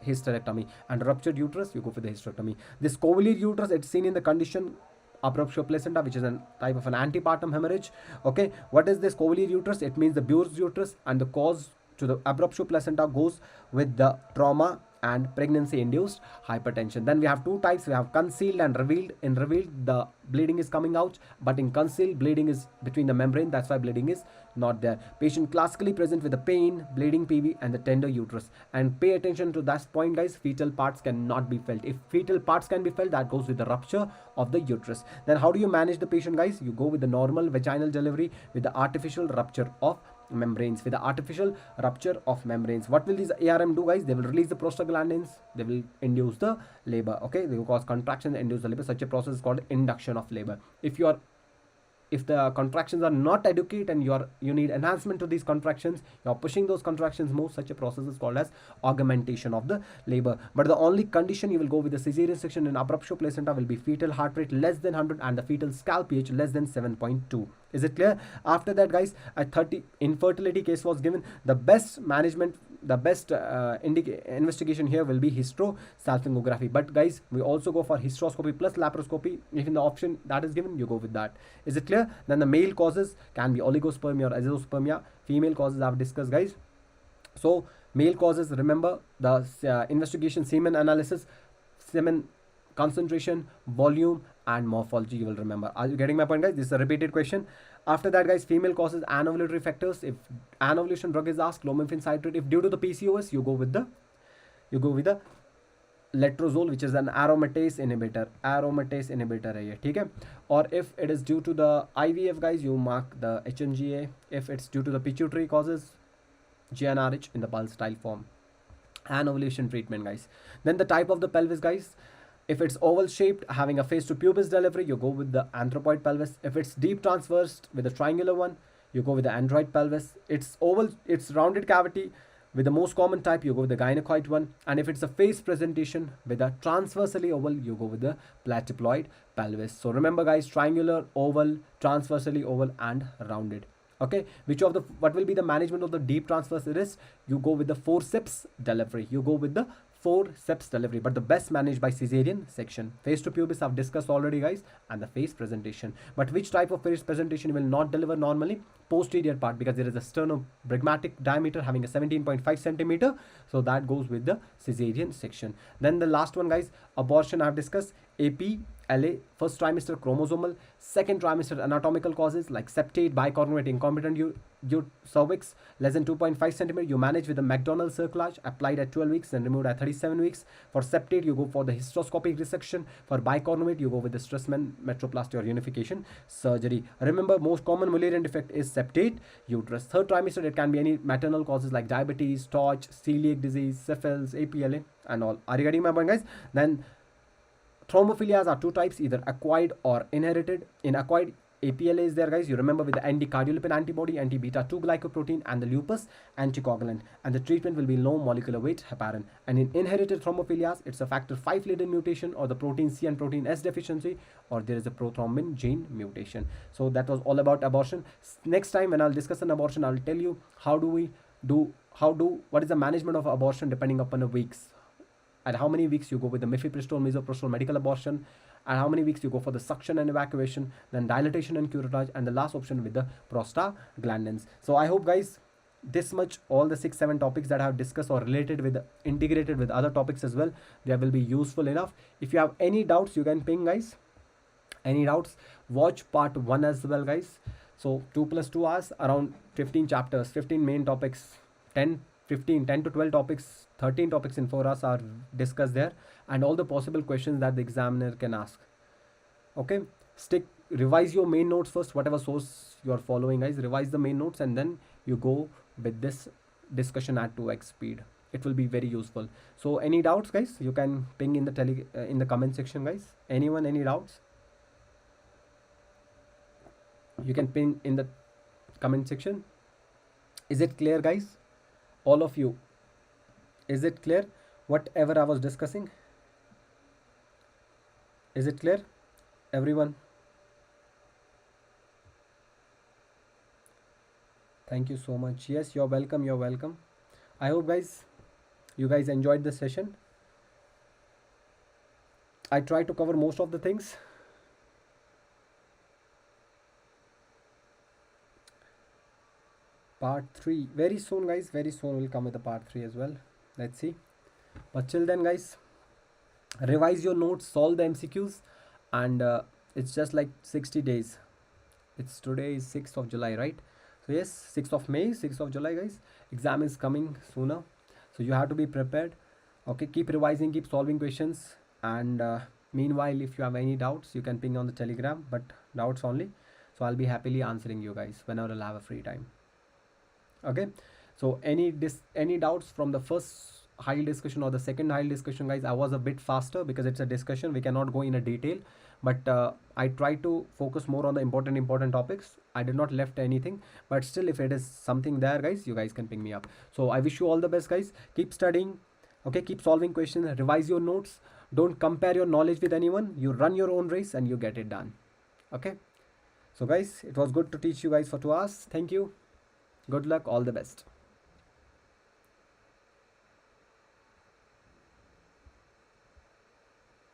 hysterectomy. And ruptured uterus, you go for the hysterectomy. This covalent uterus, it's seen in the condition abruptio placenta, which is a type of an antepartum hemorrhage. Okay, what is this covalent uterus? It means the Buer's uterus, and the cause to the abruptio placenta goes with the trauma and pregnancy induced hypertension. Then we have two types. We have concealed and revealed. In revealed, the bleeding is coming out, but in concealed, bleeding is between the membrane. That's why bleeding is not there. Patient classically present with the pain, bleeding PV and the tender uterus. And pay attention to that point, guys. Fetal parts cannot be felt. If fetal parts can be felt, that goes with the rupture of the uterus. Then how do you manage the patient, guys? You go with the normal vaginal delivery with the artificial rupture of membranes. With the artificial rupture of membranes, what will these ARM do, guys? They will release the prostaglandins, they will induce the labor. Okay, they will cause contraction and induce the labor. Such a process is called induction of labor. If the contractions are not adequate and you need enhancement to these contractions, you're pushing those contractions more, such a process is called as augmentation of the labor. But the only condition you will go with the cesarean section in abruptio placenta will be fetal heart rate less than 100 and the fetal scalp pH less than 7.2. Is it clear? After that, guys, a 30 infertility case was given. The best management, the best investigation here will be hysterosalpingography. But guys, we also go for hysteroscopy plus laparoscopy. If in the option that is given, you go with that. Is it clear? Then the male causes can be oligospermia or azoospermia. Female causes I've discussed, guys. So male causes, remember the investigation: semen analysis, semen concentration, volume and morphology. You will remember. Are you getting my point, guys? This is a repeated question. After that, guys, female causes anovulatory factors. If anovulation drug is asked, clomiphene citrate. If due to the PCOS, you go with the letrozole, which is an aromatase inhibitor. Aromatase inhibitor है ये, ठीक है? Or if it is due to the IVF, guys, you mark the HNGA. If it's due to the pituitary causes, GnRH in the pulsatile form. Anovulation treatment, guys. Then the type of the pelvis, guys. If it's oval shaped, having a face to pubis delivery, you go with the anthropoid pelvis. If it's deep transversed with a triangular one, you go with the android pelvis. It's oval, it's rounded cavity with the most common type, you go with the gynecoid one. And if it's a face presentation with a transversally oval, you go with the platyploid pelvis. So remember, guys, triangular, oval, transversally oval and rounded. Okay, what will be the management of the deep transverse? It is you go with the forceps delivery. You go with the forceps delivery, but the best managed by cesarean section. Face to pubis I've discussed already, guys, and the face presentation. But which type of face presentation will not deliver normally? Posterior part, because there is a sternobregmatic diameter having a 17.5 centimeter. So that goes with the cesarean section. Then the last one, guys, abortion I've discussed. AP LA, first trimester chromosomal, second trimester anatomical causes like septate, bicornuate, incompetent cervix, less than 2.5 centimeter, you manage with a McDonald cerclage applied at 12 weeks and removed at 37 weeks. For septate, you go for the hysteroscopic resection. For bicornuate, you go with the Stressman metroplasty or unification surgery. Remember, most common Mullerian defect is septate uterus. Third trimester, it can be any maternal causes like diabetes, torch, celiac disease, syphilis, APLA, and all. Are you getting my point, guys? Then thrombophilias are two types, either acquired or inherited. In acquired, APLA is there, guys. You remember with the anti-cardiolipin antibody, anti-beta-2 glycoprotein, and the lupus anticoagulant. And the treatment will be low molecular weight heparin. And in inherited thrombophilias, it's a factor 5 laden mutation or the protein C and protein S deficiency, or there is a prothrombin gene mutation. So that was all about abortion. Next time when I'll discuss an abortion, I'll tell you what is the management of abortion depending upon the weeks. At how many weeks you go with the mifepristone, misoprostol medical abortion, and how many weeks you go for the suction and evacuation, then dilatation and curettage, and the last option with the prostaglandins. So I hope, guys, this much, all the 6-7 topics that I have discussed or related with, integrated with other topics as well, they will be useful enough. If you have any doubts, you can ping, guys. Any doubts, watch part 1 as well, guys. So 2 + 2 hours, around 15 chapters, 15 main topics, 10 to 12 topics, 13 topics in 4 hours are discussed there, and all the possible questions that the examiner can ask. Okay, revise your main notes first, whatever source you are following, guys. Revise the main notes and then you go with this discussion at 2x speed. It will be very useful. So any doubts, guys, you can ping in the in the comment section, guys. Anyone, any doubts, you can ping in the comment section. Is it clear, guys? All of you, is it clear whatever I was discussing? Is it clear, everyone? Thank you so much. Yes, you're welcome, you're welcome. I hope, guys, you guys enjoyed the session. I tried to cover most of the things. Part 3 very soon, guys, very soon we'll come with the part 3 as well. Let's see. But till then, guys, revise your notes, solve the MCQs, and it's just like 60 days. It's today is 6th of July, right? So yes, 6th of May, 6th of July, guys. Exam is coming sooner, so you have to be prepared. Okay, keep revising, keep solving questions, and meanwhile, if you have any doubts, you can ping on the Telegram, but doubts only. So I'll be happily answering you guys whenever I'll have a free time. Okay, so any doubts from the first high discussion or the second high discussion, guys? I was a bit faster because it's a discussion, we cannot go in a detail, but I try to focus more on the important topics. I did not left anything, but still, if it is something there, guys, you guys can ping me up. So I wish you all the best, guys. Keep studying. Okay, keep solving questions, revise your notes, don't compare your knowledge with anyone. You run your own race and you get it done. Okay, so guys, it was good to teach you guys for 2 hours. Thank you. Good luck, all the best.